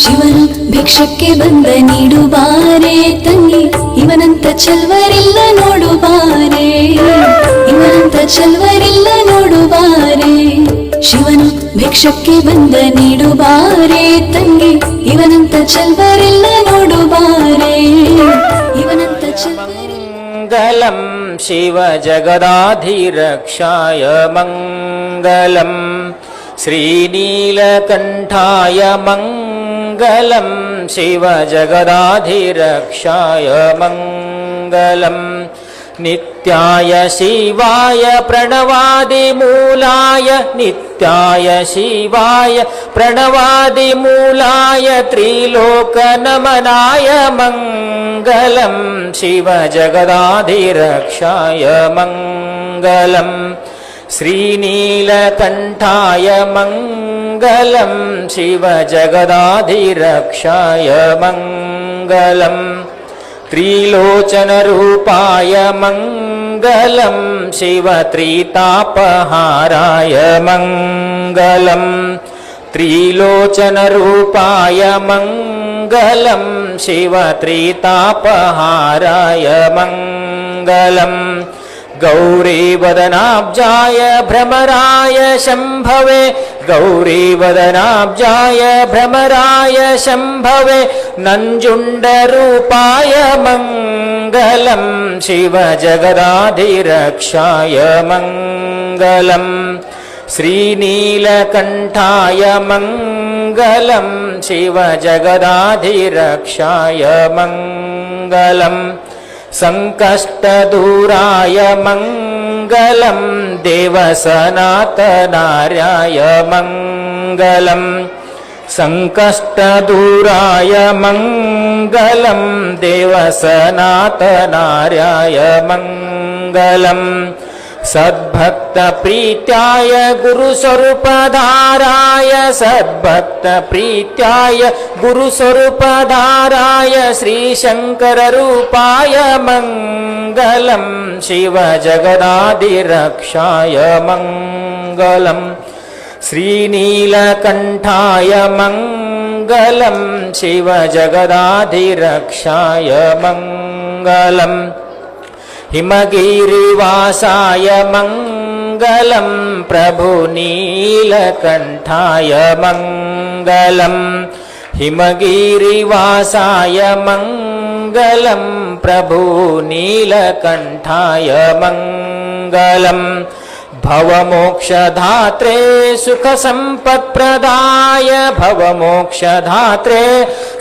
ಶಿವನು ಭಿಕ್ಷಕ್ಕೆ ಬಂದ ನೀಡು ಬಾರೆ ತಂಗಿ, ಇವನಂತ ಚೆಲ್ವರಿಲ್ಲ ನೋಡು ಬಾರೆ, ಇವನಂತ ಚೆಲ್ವರಿಲ್ಲ ನೋಡು ಬಾರೆ. ಶಿವನು ಭಿಕ್ಷಕ್ಕೆ ಬಂದ ನೀಡು ಬಾರೆ ತಂಗಿ, ಇವನಂತ ಚೆಲ್ವರಿಲ್ಲ ನೋಡು ಬಾರೆ, ಇವನಂತ ಚೆಲ್ವರಿಲ್ಲ. ಮಂಗಲಂ ಶಿವ ಜಗದಾಧಿರಕ್ಷಾಯ ಮಂಗಲಂ, ಶ್ರೀನೀಲಕಂಠಾಯ ಮಂಗಲಂ ಶಿವ ಜಗದಾಧಿರಕ್ಷಾಯ ಮಂಗಲಂ. ನಿತ್ಯಾಯ ಶಿವಾಯ ಪ್ರಣವಾದಿಮೂಲಾಯ, ನಿತ್ಯಾಯ ಶಿವಾಯ ಪ್ರಣವಾದಿಮೂಲಾಯ ತ್ರಿಲೋಕನಮನಾಯ ಮಂಗಲಂ ಶಿವ ಜಗದಾಧಿರಕ್ಷಾಯ ಮಂಗಲಂ. ಶ್ರೀನೀಲಕಂಠಾಯ ಮಂಗಲಂ ಶಿವ ಜಗದಾಧಿರಕ್ಷಾಯ ಮಂಗಲಂ. ತ್ರಿಲೋಚನರೂಪಾಯ ಮಂಗಲಂ ಶಿವ ತ್ರಿತಾಪಹಾರಾಯ ಮಂಗಲಂ. ತ್ರಿಲೋಚನರೂಪಾಯ ಮಂಗಲಂ ಶಿವ ತ್ರಿತಾಪಹಾರಾಯ ಮಂಗಲಂ. ಗೌರೀವದನಾಬ್ಜಾಯ ಭ್ರಮರಾಯ ಶಂಭವೆ, ಗೌರೀವದನಾಬ್ಜಾಯ ಭ್ರಮರಾಯ ಶಂಭವೆ. ನಂಜುಂಡರೂಪಾಯ ಮಂಗಲಂ ಶಿವ ಜಗದಾಧಿರಕ್ಷಾಯ ಮಂಗಲಂ. ಶ್ರೀನೀಲಕಂಠಾಯ ಮಂಗಲಂ ಶಿವ ಜಗದಾಧಿರಕ್ಷಾಯ ಮಂಗಲಂ. ಸಂಕಷ್ಟದೂರಾಯ ಮಂಗಲಂ ದೇವಸನಾತನಾರ್ಯಾಯ ಮಂಗಲಂ. ಸಂಕಷ್ಟದೂರಾಯ ಮಂಗಲಂ ದೇವಸನಾತನಾರ್ಯಾಯ ಮಂಗಲಂ. ಸದ್ಭಕ್ತ ಪ್ರೀತ್ಯಾಯ ಗುರುಸ್ವರೂಪಧಾರಾಯ, ಸದ್ಭಕ್ತ ಪ್ರೀತ್ಯಾಯ ಗುರುಸ್ವರೂಪಧಾರಾಯ ಶ್ರೀಶಂಕರರೂಪಾಯ ಮಂಗಲಂ ಶಿವ ಜಗದಾಧಿರಕ್ಷಾಯ ಮಂಗಲಂ. ಶ್ರೀನೀಲಕಂಠಾಯ ಮಂಗಲಂ ಶಿವ ಜಗದಾಧಿರಕ್ಷಾಯ ಮಂಗಲಂ. ಹಿಮಗಿರಿವಾಸಾಯ ಮಂಗಲಂ ಪ್ರಭು ನೀಲಕಂಠಾಯ ಮಂಗಲಂ. ಹಿಮಗಿರಿವಾಸಾಯ ಮಂಗಲಂ ಪ್ರಭು ನೀಲಕಂಠಾಯ ಮಂಗಲಂ. ಭವಮೋಕ್ಷಧಾತ್ರೆ ಸುಖ ಸಂಪತ್ಪ್ರದಾಯ, ಭವಮೋಕ್ಷಧಾತ್ರೆ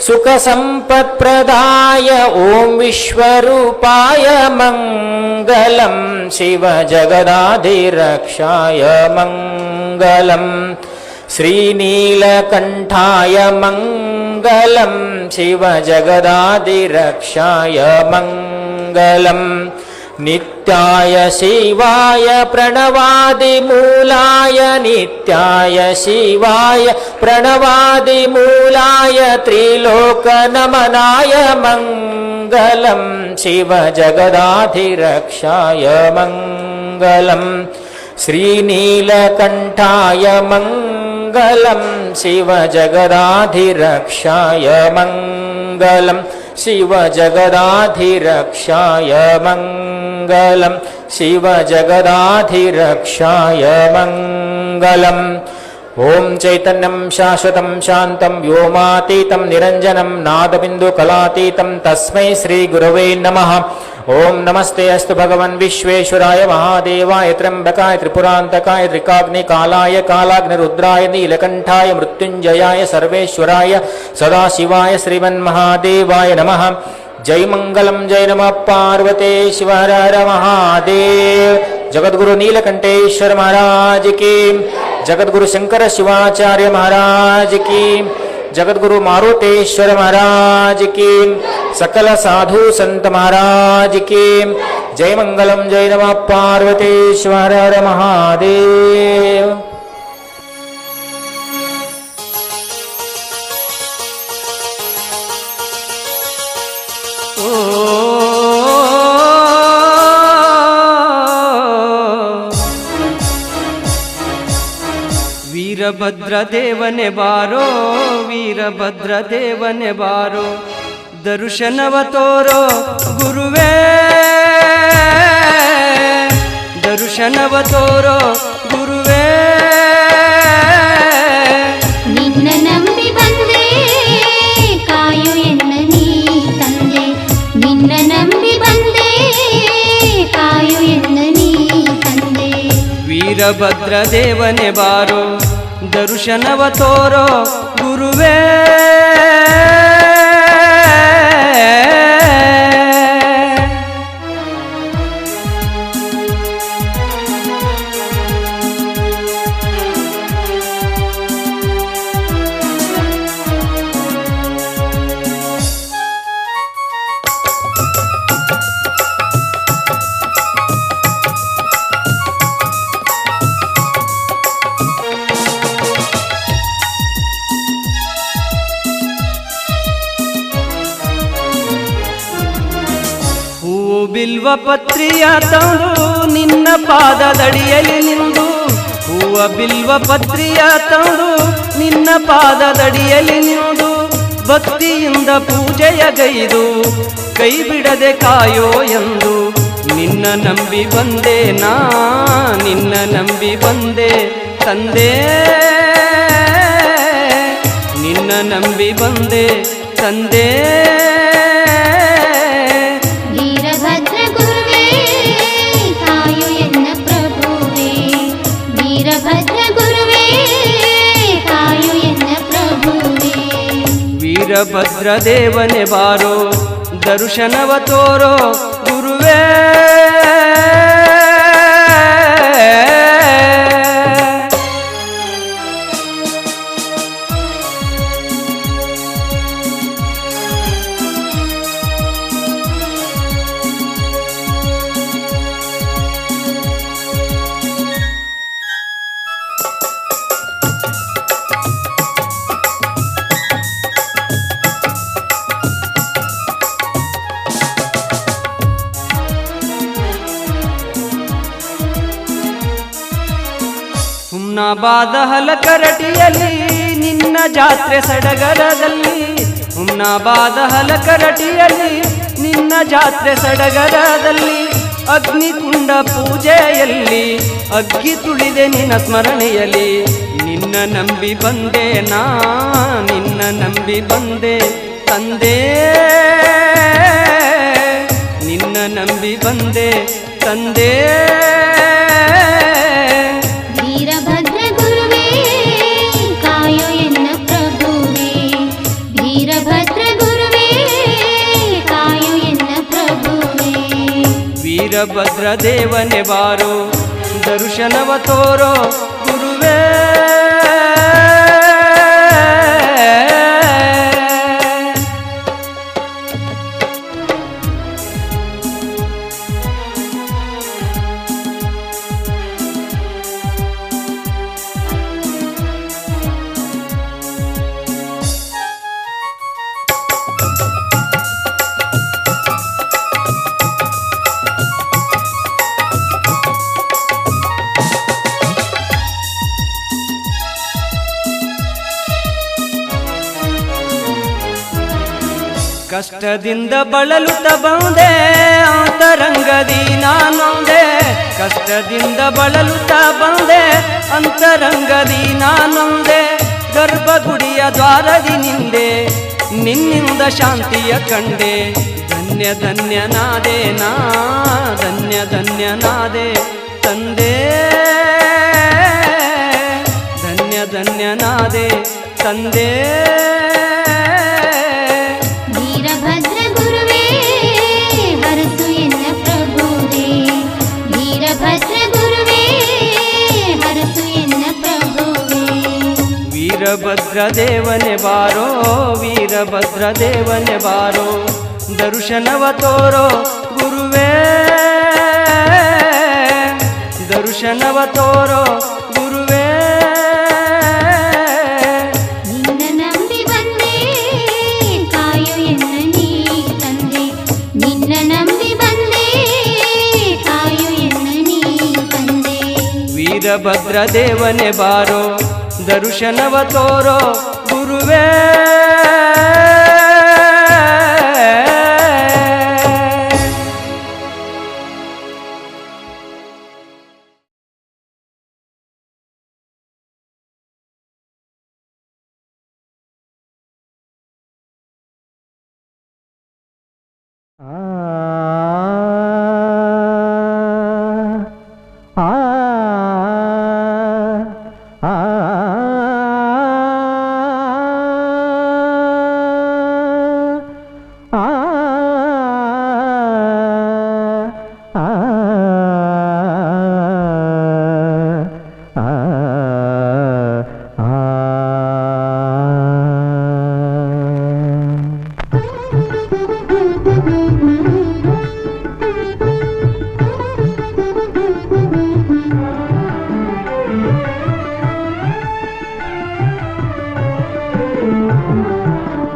ಸುಖ ಸಂಪತ್ಪ್ರದಾಯ. ಓಂ ವಿಶ್ವರೂಪಾಯ ಮಂಗಲಂ ಶಿವ ಜಗದಾಧಿರಕ್ಷಾಯ ಮಂಗಲಂ. ಶ್ರೀನೀಲಕಂಠಾಯ ಮಂಗಲಂ ಶಿವ ಜಗದಾಧಿರಕ್ಷಾಯ ಮಂಗಲಂ. ನಿತ್ಯಾಯ ಶಿವಾಯ ಪ್ರಣವಾದಿಮೂಲಾಯ, ನಿತ್ಯಾಯ ಶಿವಾಯ ಪ್ರಣವಾದಿಮೂಲಾಯ ತ್ರಿಲೋಕನಮನಾಯ ಮಂಗಲಂ ಶಿವ ಜಗದಾಧಿರಕ್ಷಾಯ ಮಂಗಲಂ. ಶ್ರೀನೀಲಕಂಠಾಯ ಮಂಗಲಂ मङ्गलं शिवजगदाधिरक्षाय मङ्गलं शिवजगदाधिरक्षाय मङ्गलं शिवजगदाधिरक्षाय मङ्गलम् ॐ चैतन्यं शाश्वतं शान्तं व्योमातीतं निरञ्जनं नादबिन्दुकलातीतं तस्मै श्रीगुरवे नमः। ॐ नमस्ते अस्तु भगवन् विश्वेश्वराय महादेवाय त्र्यम्बकाय त्रिपुरान्तकाय त्रिकाग्निकालाय कालाग्निरुद्राय नीलकण्ठाय मृत्युञ्जयाय सर्वेश्वराय सदाशिवाय श्रीमन्महादेवाय नमः। जय मंगलम जय नमः पार्वते शिव हर हर महादेव। जगद्गुरु नीलकंठेश्वर महाराज की, जगद्गुरु शंकर शिवाचार्य महाराज की, जगद्गुरु मारुतेश्वर महाराज की, सकल साधु संत महाराज की जय मंगलम जय नमः पार्वते शिव हर हर महादेव। ವೀರಭದ್ರ ದೇವನೇ ಬಾರೋ, ವೀರಭದ್ರ ದೇವನೇ ಬಾರೋ, ದರ್ಶನವ ತೋರೋ ಗುರುವೇ, ದರ್ಶನವ ತೋರೋ ಗುರುವೇ. ನಿನ್ನ ನಂಬಿ ಬಂದೆ ಕಾಯು ಎನ್ನ ನೀ ತಂದೆ, ನಿನ್ನ ನಂಬಿ ಬಂದೆ ಕಾಯು ಎನ್ನ ನೀ ತಂದೆ. ವೀರಭದ್ರ ದೇವನೇ ಬಾರೋ, ದರ್ಶನವ ತೋರೋ ಗುರುವೇ. ಬಿಲ್ವ ಪತ್ರಿಯ ತಂದು ನಿನ್ನ ಪಾದದಡಿಯಲ್ಲಿ ನಿಂದು, ಹೂವ ಬಿಲ್ವ ಪತ್ರಿಯ ತಂದು ನಿನ್ನ ಪಾದದಡಿಯಲ್ಲಿ ನಿಂದು, ಭಕ್ತಿಯಿಂದ ಪೂಜೆಯ ಗೈದು ಕೈ ಬಿಡದೆ ಕಾಯೋ ಎಂದು ನಿನ್ನ ನಂಬಿ ಬಂದೆ ನಾ, ನಿನ್ನ ನಂಬಿ ಬಂದೆ ತಂದೆ, ನಿನ್ನ ನಂಬಿ ಬಂದೆ ತಂದೆ. ವೀರಭದ್ರ ಗುರುವೇ ಕಾಯು ಎನ್ನ ಪ್ರಭುವೇ, ವೀರಭದ್ರ ಗುರುವೇ ಕಾಯು ಎನ್ನ ಪ್ರಭುವೇ. ವೀರಭದ್ರ ದೇವನೇ ಬಾರೋ, ದರ್ಶನವ ತೋರೋ ಗುರುವೇ. ಹುಮ್ನಾಬಾದ ಹಲಕರಟಿಯಲ್ಲಿ ನಿನ್ನ ಜಾತ್ರೆ ಸಡಗರದಲ್ಲಿ, ಹುಮ್ನಾಬಾದ ಹಲಕರಟಿಯಲ್ಲಿ ನಿನ್ನ ಜಾತ್ರೆ ಸಡಗರದಲ್ಲಿ, ಅಗ್ನಿಕುಂಡ ಪೂಜೆಯಲ್ಲಿ ಅಗ್ಗಿ ತುಳಿದೆ ನಿನ್ನ ಸ್ಮರಣೆಯಲ್ಲಿ, ನಿನ್ನ ನಂಬಿ ಬಂದೆ ನಾ, ನಿನ್ನ ನಂಬಿ ಬಂದೆ ತಂದೆ, ನಿನ್ನ ನಂಬಿ ಬಂದೆ ತಂದೆ. ವೀರಭದ್ರ ಗುರುವೇ ಕಾಯು ಎನ್ನ ಪ್ರಭುವೇ, ವೀರಭದ್ರ ಗುರುವೇ ಕಾಯು ಎನ್ನ ಪ್ರಭುವೇ. ವೀರಭದ್ರ ದೇವನೇ ಬಾರೋ, ದರ್ಶನವ ತೋರೋ ಗುರುವೇ. ಕಷ್ಟದಿಂದ ಬಳಲುತ್ತ ಬಂದೆ ಅಂತರಂಗದಿ ನಾನೊಂದೆ, ಕಷ್ಟದಿಂದ ಬಳಲುತ್ತ ಬಂದೆ ಅಂತರಂಗದಿ ನಾನೊಂದೆ, ಗರ್ಭಗುಡಿಯ ದ್ವಾರದಿ ನಿಂದೆ ನಿನ್ನಿಂದ ಶಾಂತಿಯ ಕಂಡೆ, ಧನ್ಯ ಧನ್ಯನಾದೆ ನಾ ಧನ್ಯ ಧನ್ಯನಾದೆ ತಂದೆ, ಧನ್ಯ ಧನ್ಯನಾದೆ ತಂದೆ. ವೀರಭದ್ರ ಗುರುವೇ ಹರಸು ಎನ್ನ ಪ್ರಭುವೇ, ವೀರಭದ್ರ ಗುರುವೇ ಹರಸು ಎನ್ನ ಪ್ರಭುವೇ. ವೀರಭದ್ರ ದೇವನೇ ಬಾರೋ, ವೀರಭದ್ರ ದೇವನೇ ಬಾರೋ, ದರ್ಶನವ ತೋರೋ ಗುರುವೇ, ದರ್ಶನವ ತೋರೋ ಗುರುವೇ. ನಿನ್ನ ನಂಬಿ ಬಂದೆ ಕಾಯು ಎನ್ನ ನೀ ತಂದೆ, ನಿನ್ನ ನಂಬಿ ಬಂದೆ ಕಾಯು ಎನ್ನ ನೀ ತಂದೆ. ವೀರಭದ್ರ ದೇವನೇ ಬಾರೋ, ದರ್ಶನವ ತೋರೋ ಗುರುವೇ.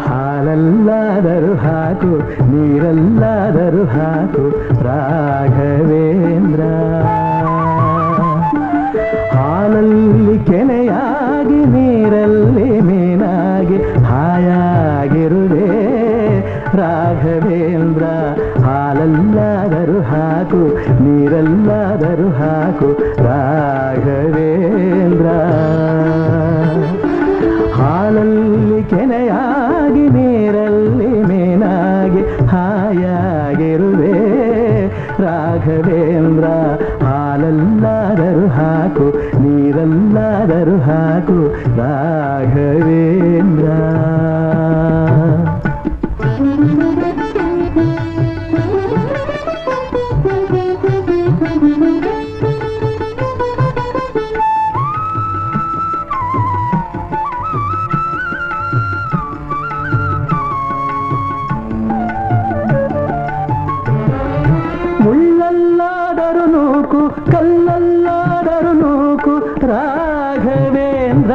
ಹಾಲಲ್ಲಾದರೂ ಹಾಕು ನೀರಲ್ಲಾದರೂ ಹಾಕು ರಾಘವೇಂದ್ರ, ಹಾಲಲ್ಲಿ ಕೆನೆಯಾಗಿ ನೀರಲ್ಲಿ ಮೀನಾಗಿ ಹಾಯಾಗಿರುವೆ ರಾಘವೇಂದ್ರ. ಹಾಲಲ್ಲಾದರೂ ಹಾಕು ನೀರಲ್ಲಾದರೂ ಹಾಕು ರಾಘವೇಂದ್ರ, ಹಾಲಲ್ಲಿ ಕೆನೆಯಾಗಿ ನೀರಲ್ಲಿ ಮೀನಾಗಿ ಹಾಯಾಗಿರುವೆ ರಾಘವೇಂದ್ರ. ಹಾಲಲ್ಲಾದರೂ ಹಾಕು ನೀರಲ್ಲಾದರೂ ಹಾಕು ರಾಘವೇಂದ್ರ. ಮುಳ್ಳಲ್ಲಾದರೂ ನೂಕು ಕಲ್ಲಲ್ಲಾದರೂ ನೂಕು ರಾಘವೇಂದ್ರ.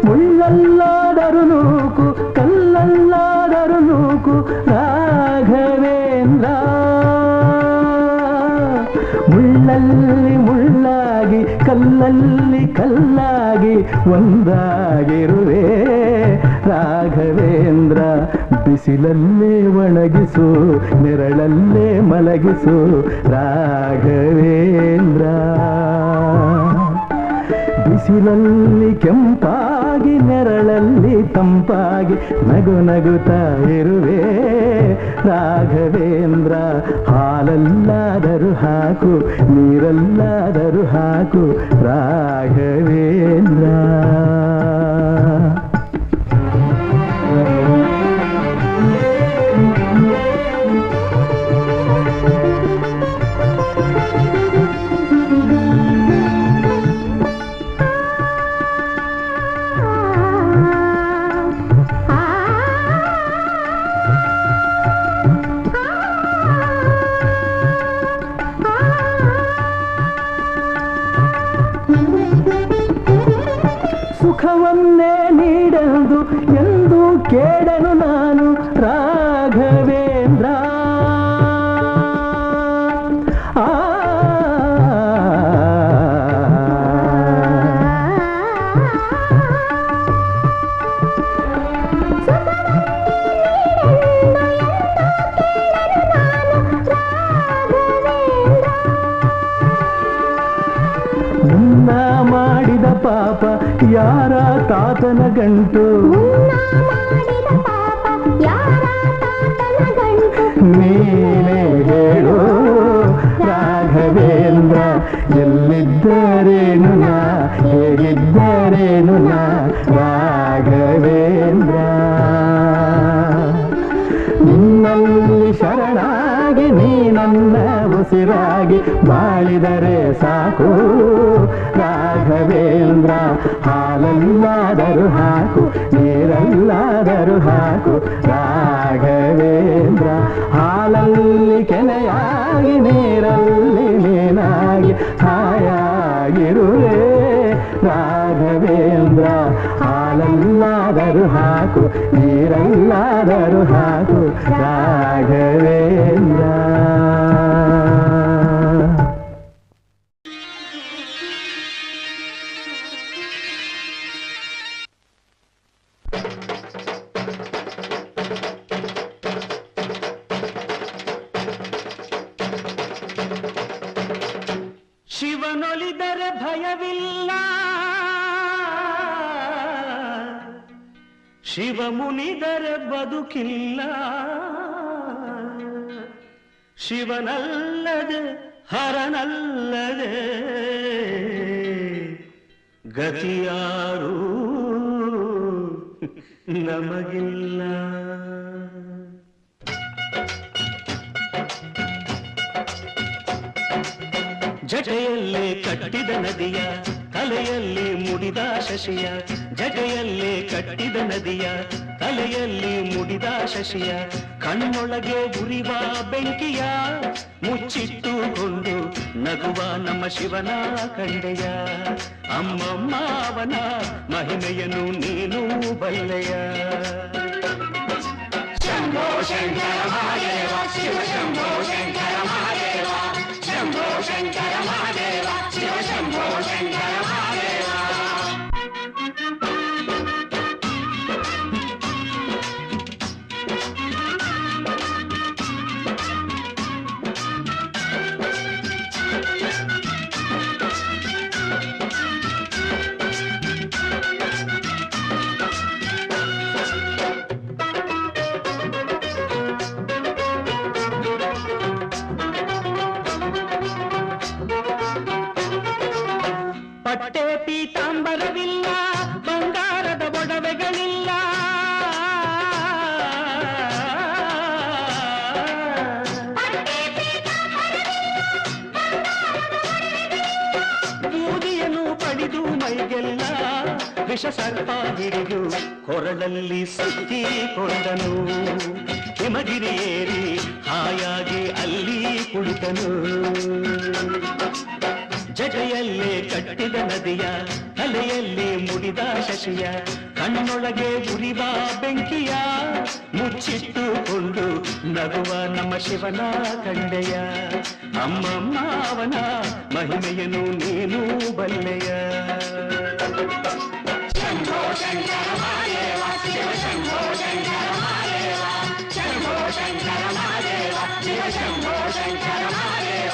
ಮುಳ್ಳಲ್ಲಾದರೂ ನೂಕು ಕಲ್ಲಲ್ಲಾದರೂ ನೂಕು ರಾಘವೇಂದ್ರ. ಮುಳ್ಳಲ್ಲಿ ಮುಳ್ಳಾಗಿ ಕಲ್ಲಲ್ಲಿ ಕಲ್ಲಾಗಿ ಒಂದಾಗಿರುವೆ ರಾಘವೇಂದ್ರ. ಬಿಸಿಲಲ್ಲೇ ಒಣಗಿಸು ನೆರಳಲ್ಲೇ ಮಲಗಿಸು ರಾಘವೇಂದ್ರ. ಬಿಸಿಲಲ್ಲಿ ಕೆಂಪಾಗಿ ನೆರಳಲ್ಲಿ ತಂಪಾಗಿ ನಗು ನಗುತ್ತಾ ಇರುವೆ ರಾಘವೇಂದ್ರ. ಹಾಲಲ್ಲಾದರೂ ಹಾಕು ನೀರಲ್ಲಾದರೂ ಹಾಕು ರಾಘವೇಂದ್ರ. ಸುಖವನ್ನೇ ನೀಡಲು ಎಂದು ಕೇಳನು ನಾನು ರಾಘವೇಂದ್ರ. ಮುನ್ನ ಮಾಡಿದ ಪಾಪ ಯಾರ ತಾತನ ಗಂಟು, ನೀನೇ ಹೇಳು ರಾಘವೇಂದ್ರ, ಎಲ್ಲಿದ್ದರೇನು ನಾ, ಹೇಗಿದ್ದರೇನು ನಾ ರಾಘವೇಂದ್ರ. ನಿನ್ನಲ್ಲಿ ಶರಣಾಗಿ ನೀ ನನ್ನ ಉಸಿರಾಗಿ ಬಾಳಿದರೆ ಸಾಕು ರಾಘವೇಂದ್ರ. ಹಾಲಲ್ಲಾದರೂ ಹಾಕು, ನೀರಲ್ಲಾದರೂ ಹಾಕು ರಾಘವೇಂದ್ರ. ಹಾಲಲ್ಲಿ ಕೆನೆಯಾಗಿ, ನೀರಲ್ಲಿ ನೀನಾಗಿ ಹಾಯಾಗಿರುವೆ ರಾಘವೇಂದ್ರ. ಹಾಲಲ್ಲಾದರೂ ಹಾಕು, ನೀರಲ್ಲಾದರೂ ಹಾಕು ರಾಘವೇಂದ್ರ. ಶಿವನೊಲಿದರೆ ಭಯವಿಲ್ಲ, ಶಿವ ಮುನಿದರೆ ಬದುಕಿಲ್ಲ. ಶಿವನಲ್ಲದೆ ಹರನಲ್ಲದೆ ಗತಿಯಾರು ನಮಗಿಲ್ಲ. ಜಟೆಯಲ್ಲೇ ಕಟ್ಟಿದ ನದಿಯ, ತಲೆಯಲ್ಲಿ ಮುಡಿದ ಶಶಿಯ. ಜಟೆಯಲ್ಲೇ ಕಟ್ಟಿದ ನದಿಯ, ತಲೆಯಲ್ಲಿ ಮುಡಿದ ಶಶಿಯ. ಕಣ್ಣೊಳಗೆ ಉರಿವ ಬೆಂಕಿಯ ಮುಚ್ಚಿಟ್ಟುಕೊಂಡು ನಗುವ ನಮ್ಮ ಶಿವನ ಕಂಡೆಯ. ಅಮ್ಮಮ್ಮ ಅವನ ಮಹಿಮೆಯನ್ನು ನೀನು ಬಲ್ಲೆಯ. ಶಂಭೋ ಶಂಕರ ಮಹಾದೇವ, ಶಿವ ಶಂಭೋ ಶಂಕರ ಮಹಾದೇವ, ಶಂಭೋ ಶಂಕರ ಮಹಾದೇವ, ಶಿವ ಶಂಭೋ ಶಂಕರ ಮಹಾದೇವ. ಪಟ್ಟೆ ಪೀತಾಂಬರವಿಲ್ಲ, ಬಂಗಾರದ ಒಡವೆಗಳಿಲ್ಲ. ಬೂದಿಯನ್ನು ಪಡೆದು ಮೈಗೆಲ್ಲ ವಿಷ ಸರ್ಪ ಹಿಡಿದು ಕೊರಳಲ್ಲಿ ಸುತ್ತಿಕೊಂಡನು. ಹಿಮಗಿರಿ ಏರಿ ಹಾಯಾಗಿ ಅಲ್ಲಿ ಕುಳಿತನು. ಜಟೆಯಲ್ಲೇ ಕಟ್ಟಿದ ನದಿಯ, ತಲೆಯಲ್ಲಿ ಮುಡಿದ ಶಶಿಯ. ಕಣ್ಣೊಳಗೆ ಉರಿವ ಬೆಂಕಿಯ ಮುಚ್ಚಿಟ್ಟುಕೊಂಡು ನಗುವ ನಮ್ಮ ಶಿವನ ಕಂಡೆಯ. ಅಮ್ಮಮ್ಮ ಅವನ ಮಹಿಮೆಯನ್ನು ನೀನು ಬಲ್ಲೆಯ. ಶಂಭೋ ಶಂಕರ ಮಹಾದೇವ, ಶಿವ ಶಂಭೋ ಶಂಕರ ಮಹಾದೇವ, ಶಂಭೋ ಶಂಕರ ಮಹಾದೇವ, ಶಿವ ಶಂಭೋ ಶಂಕರ ಮಹಾದೇವ.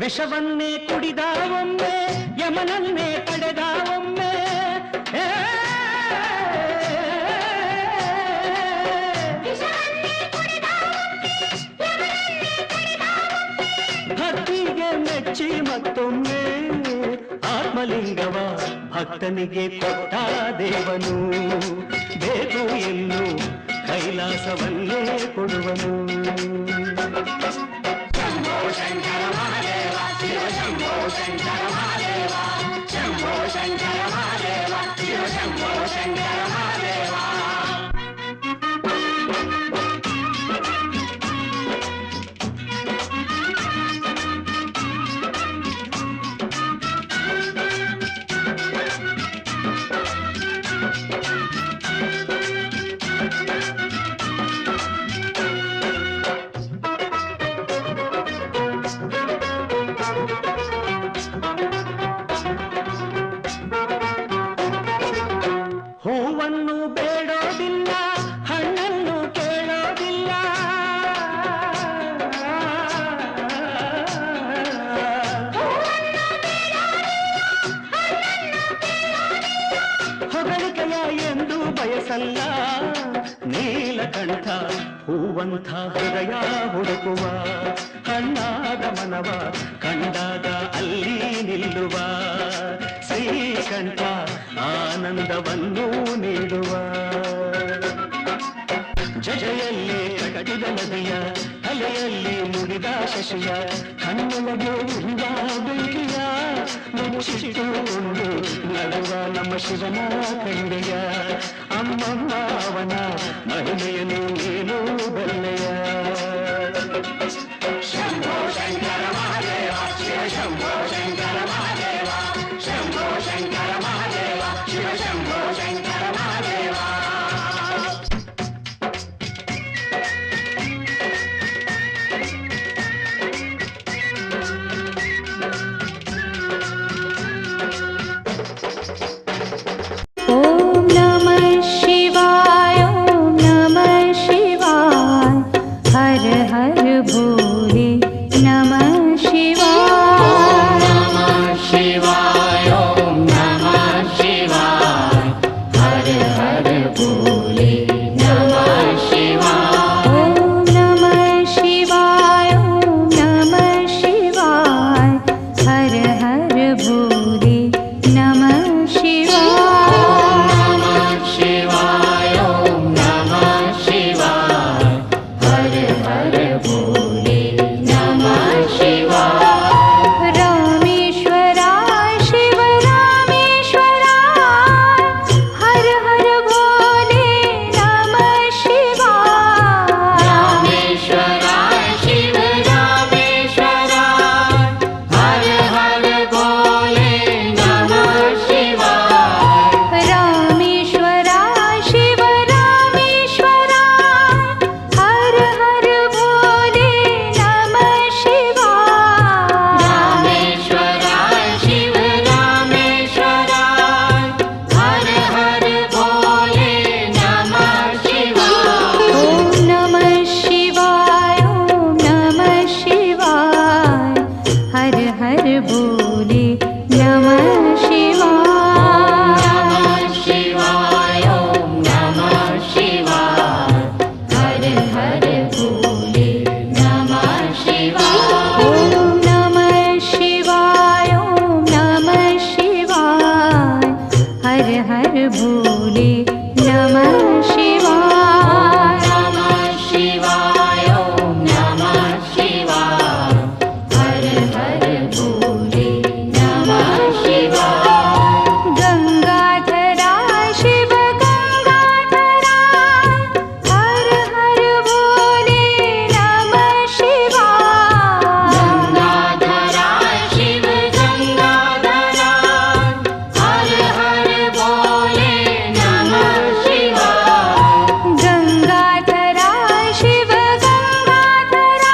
ವಿಷವನ್ನೇ ಕುಡಿದ ಒಮ್ಮೆ, ಯಮನನ್ನೇ ಪಡೆದ ಒಮ್ಮೆ. ಭಕ್ತಿಗೆ ಮೆಚ್ಚಿ ಮತ್ತೊಮ್ಮೆ ಆತ್ಮಲಿಂಗವ ಭಕ್ತನಿಗೆ ಕೊಟ್ಟ ದೇವನು. ಬೇಡೋದಿಲ್ಲ, ಹಣ್ಣನ್ನು ಕೇಳೋದಿಲ್ಲ. ಹೊಗಳಿಕೆಯ ಎಂದು ಬಯಸಲ್ಲ, ನೀಲಕಂಠ ಹೂವಂಥ ಹೃದಯ ಹುಡುಕುವ, ಹಣ್ಣಾದ ಮನವ ಕಂಡಾಗ ಅಲ್ಲಿ ನಿಲ್ಲುವ, ಶ್ರೀಕಂಠ ಆನಂದವನ್ನು ನೀಡುವ. ಜಜೆಯಲ್ಲಿ ಕಡಿದ ನದಿಯ, ತಲೆಯಲ್ಲಿ ಮುಡಿದ ಶಶಿಯ, ಕಣ್ಣೊಳಗೆ ಉರಿವ ಬೆಂಕಿಯ ಮುಚ್ಚಿಟ್ಟುಕೊಂಡು ನಡುವ ನಮ್ಮ ಶಿವನ ಕಂಡೆಯ. ಅಮ್ಮಮ್ಮ ಅವನ ಮಹಿಮೆಯನ್ನು ನೀನು ಬಲ್ಲೆಯ. ಶಂಭೋ ಶಂಕರ ಮಹಾದೇವ ಶಿವ ಶಂಭೋ ಶಂಕರ ಮಹಾದೇವ, ಶಂಭೋ ಶಂಕರ ಮಹಾದೇವ ಶಿವ ಶಂಭೋ ಶಂಕರ ಮಹಾದೇವ. ಓಂ ನಮಃ ಶಿವಾಯ, ಓಂ ನಮಃ ಶಿವಾಯ, ಹರ ಹರ ಭೋಲೆ ನಮಃ ಶಿವಾಯ. ನಮಃ ಶಿವಾಯ, ಓಂ ನಮಃ ಶಿವಾಯ, ಹರ ಹರ ಭೋಲೆ ನಮಃ ಶಿವಾಯ. ಓಂ ನಮಃ ಶಿವಾಯ, ಓಂ ನಮಃ ಶಿವಾಯ, ಹರ ಹರ ಭೋಲೆ ನಮಃ ಶಿವಾಯ. ನಮಃ ಶಿವಾಯ, ಓಂ ನಮಃ ಶಿವಾಯ, ಹರ ಹರ ಭೋಲೆ ನಮಃ ಶಿವಾಯ. ರಾಮೇಶ್ವರ ಶಿವ ರಾಮೇಶ್ವರ, ಹರ ಹರ ಭೋಲೆ ನಮಃ ಶಿವಾಯ. ರಾಮೇಶ್ವರ ಶಿವ ರಾಮೇಶ್ವರ, ಹರ ಹರ ಭೋಲೆ ನಮಃ ಶಿವಾಯ. ರಾಮೇಶ್ವರ ಶಿವ ರಾಮೇಶ್ವರ, ಹರ ಹರ ಭೋಲೆ ನಮಃ ಶಿವಾಯ. ರಾಮೇಶ್ವರ ಶಿವ ರಾಮೇಶ್ವರ, ಹರ ಹರ ಭೋಲೆ ನಮಃ ಶಿವಾಯ. ಓಂ ನಮಃ ಶಿವಾಯ, ಓಂ ನಮಃ ಶಿವಾಯ, ಹರ ಹರ ಭೋಲೆ ನಮಃ ಶಿವಾಯ. ನಮಃ ಶಿವಾಯ, ಓಂ ನಮಃ ಶಿವಾಯ, ಹರ ಹರ ಭೋಲೆ ನಮಃ ಶಿವಾಯ. ಓಂ ನಮಃ ಶಿವಾಯ, ಓಂ ನಮಃ ಶಿವಾಯ, ಹರ ಹರ ಭೋಲೆ ನಮಃ ಶಿವಾಯ. ನಮಃ ಶಿವಾಯ, ಓಂ ನಮಃ ಶಿವಾಯ, ಹರ ಹರ ಭೋಲೆ ನಮಃ ಶಿವಾಯ. ಗಂಗಾಧರ ಶಿವ ಗಂಗಾಧರ, ಹರ ಹರ ಭೋಲೆ ನಮಃ ಶಿವಾಯ. ಗಂಗಾಧರ ಶಿವ ಗಂಗಾಧರ, ಹರ ಹರ ಭೋಲೆ ನಮಃ ಶಿವಾಯ. ಗಂಗಾಧರ ಶಿವ ಗಂಗಾಧರ,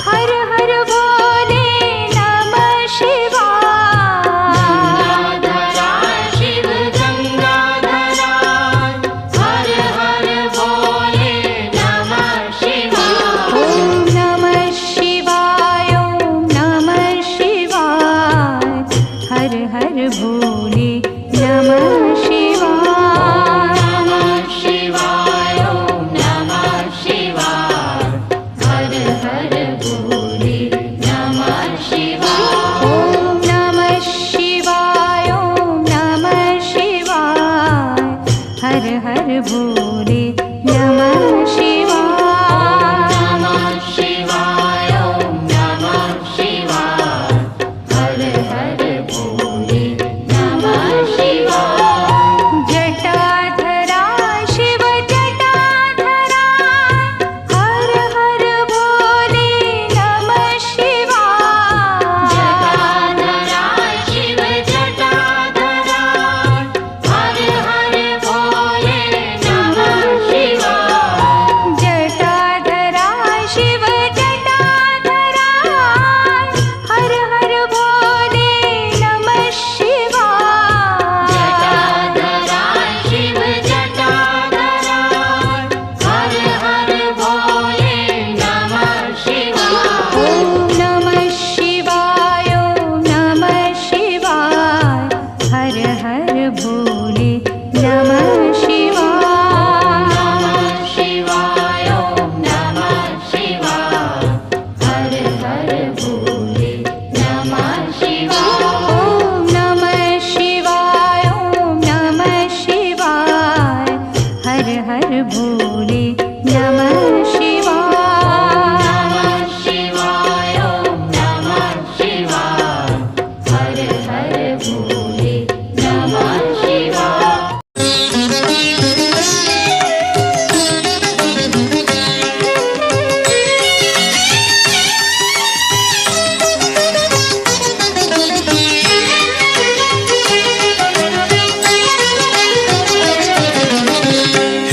ಹರ ಹರ ಭೋಲೆ ನಮಃ ಶಿವಾಯ. ಗಂಗಾಧರ ಶಿವ ಗಂಗಾಧರ, ಹರ ಹರ ಭೋಲೆ ನಮಃ ಶಿವಾಯ. ಓಂ ನಮಃ ಶಿವಾಯ, ಓಂ ನಮಃ ಶಿವಾಯ, ಹರ ಹರ ಭೋಲೆ ನಮಃ ಶಿವಾಯ. ನಮಃ ಶಿವಾಯ, ಓಂ ನಮಃ ಶಿವಾಯ, ಹರ ಹರ ಭೋಲೆ ನಮಃ ಶಿವಾಯ. ಓಂ ನಮಃ ಶಿವಾಯ, ಓಂ ನಮಃ ಶಿವಾಯ, ಹರ ಹರ ಭೋಲೆ ನಮಃ ಶಿವಾಯ. ನಮಃ ಶಿವಾಯ, ಓಂ ನಮಃ ಶಿವಾಯ, ಹರ ಹರ ಭೋಲೆ ನಮಃ ಶಿವಾಯ. ಜಟಾಧರ ಶಿವ ಜಟಾಧರ, ಹರ ಹರ ಭೋಲೆ ನಮಃ ಶಿವಾಯ. ಜಟಾಧರ ಶಿವ ಜಟಾಧರ, ಹರ ಹರ ಭೋಲೆ ನಮಃ ಶಿವಾಯ.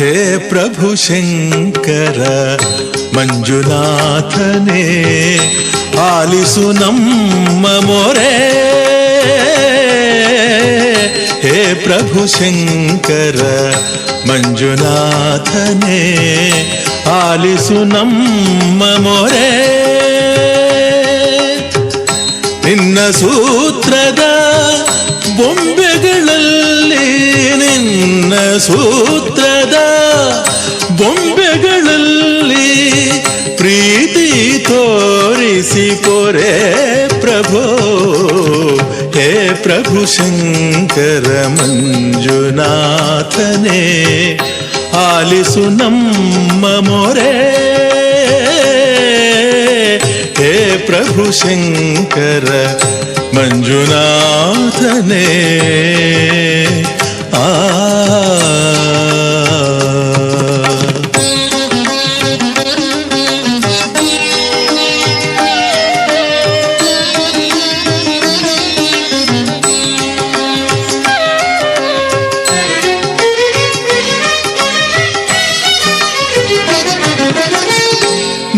ಹೇ ಪ್ರಭು ಶಂಕರ ಮಂಜುನಾಥನೇ ಆಲಿಸು ನಮ್ಮ ಮೊರೆ. ಹೇ ಪ್ರಭು ಶಂಕರ ಮಂಜುನಾಥನೇ ಆಲಿಸು ನಮ್ಮ ಮೊರೆ. ನಿನ್ನ ಸೂತ್ರದ ಬೊಂಬೆಗಳಲ್ಲಿ, ನಿನ್ನ ಸೂತ್ರದ ಬೊಂಬೆಗಳಲ್ಲಿ ಪ್ರೀತಿ ತೋರಿಸಿ ಪೊರೆ ಪ್ರಭೋ. ಹೇ ಪ್ರಭು ಶಂಕರ ಮಂಜುನಾಥನೇ ಆಲಿಸು ನಮ್ಮ ಮೊರೆ. ಹೇ ಪ್ರಭು ಶಂಕರ ಮಂಜುನಾಥನೇ ಆ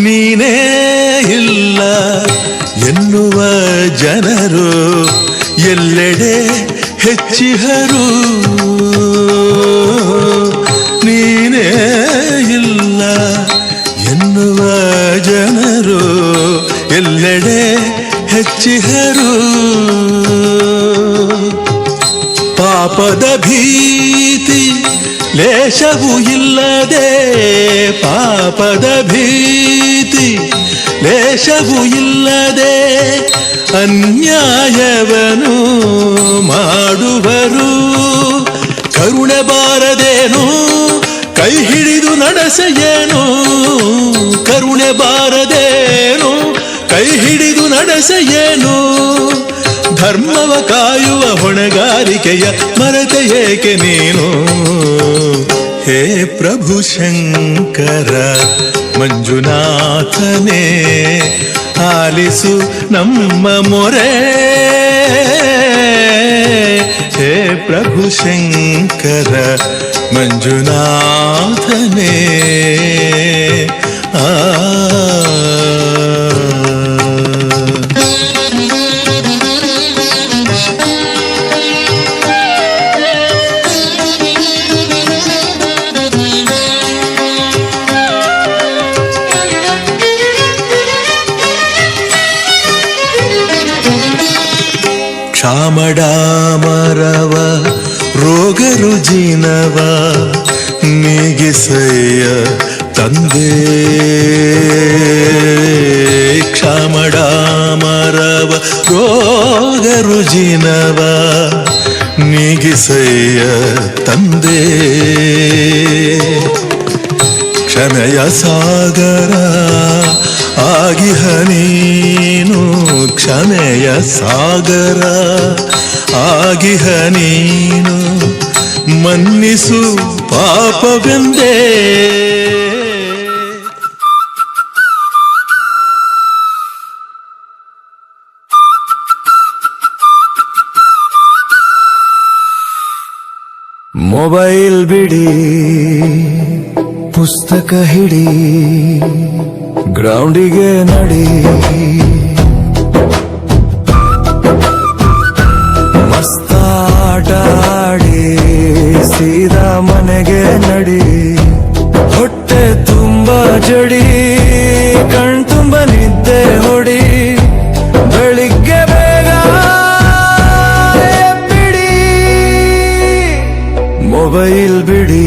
ನೀನೇ ಇಲ್ಲ ಎನ್ನುವ ಜನರು ಎಲ್ಲೆಡೆ ಹೆಚ್ಚಿಹರು. ನೀನೇ ಇಲ್ಲ ಎನ್ನುವ ಜನರು ಎಲ್ಲೆಡೆ ಹೆಚ್ಚಿಹರು. ಪಾಪದ ಭೀತಿ ಲೇಷವೂ ಇಲ್ಲದೆ, ಪಾಪದ ಭೀತಿ ಲೇಷವೂ ಇಲ್ಲದೆ ಅನ್ಯಾಯವನ್ನು ಮಾಡುವರು. ಕರುಣೆ ಬಾರದೇನು ಕೈ ಹಿಡಿದು ನಡೆಸೆಯೇನು, ಕರುಣೆ ಬಾರದೇನು ಕೈ ಹಿಡಿದು ನಡೆಸೆಯೇನು. ಧರ್ಮವ ಕಾಯುವ ಹೊಣೆಗಾರಿಕೆಯ ಮರೆತೆ ಏಕೆ ನೀನು. ಹೇ ಪ್ರಭು ಶಂಕರ ಮಂಜುನಾಥನೇ ಆಲಿಸು ನಮ್ಮ ಮೊರೆ. ಹೇ ಪ್ರಭು ಶಂಕರ ಮಂಜುನಾಥನೇ ಆ ಕ್ಷಾಮಡಾಮರವ ರೋಗ ರುಜಿನವ ನೀಗಿಸಯ್ಯ ತಂದೆ. ಕ್ಷಾಮಡಾಮರವ ರೋಗ ರುಜಿನವ ನೀಗಿಸಯ್ಯ ತಂದೆ. ಕ್ಷಮೆಯ ಸಾಗರ ಆಗಿಹ ನೀನು, ಕ್ಷಮೆಯ ಸಾಗರ ಆಗಿಹ ನೀನು ಮನ್ನಿಸು ಪಾಪವೆಂದೇ. ಮೊಬೈಲ್ ಬಿಡಿ, ಪುಸ್ತಕ ಹಿಡಿ, ಗ್ರೌಂಡಿಗೆ ನಡಿ, ಮಸ್ತಾಟ ಆಡಿ ಸೀದಾ ಮನೆಗೆ ನಡಿ. ಹೊಟ್ಟೆ ತುಂಬ ಜಡಿ, ಕಣ್ ತುಂಬ ನಿದ್ದೆ ಹೊಡಿ, ಬೆಳಿಗ್ಗೆ ಬೇಗ ಬಿಡಿ. ಮೊಬೈಲ್ ಬಿಡಿ,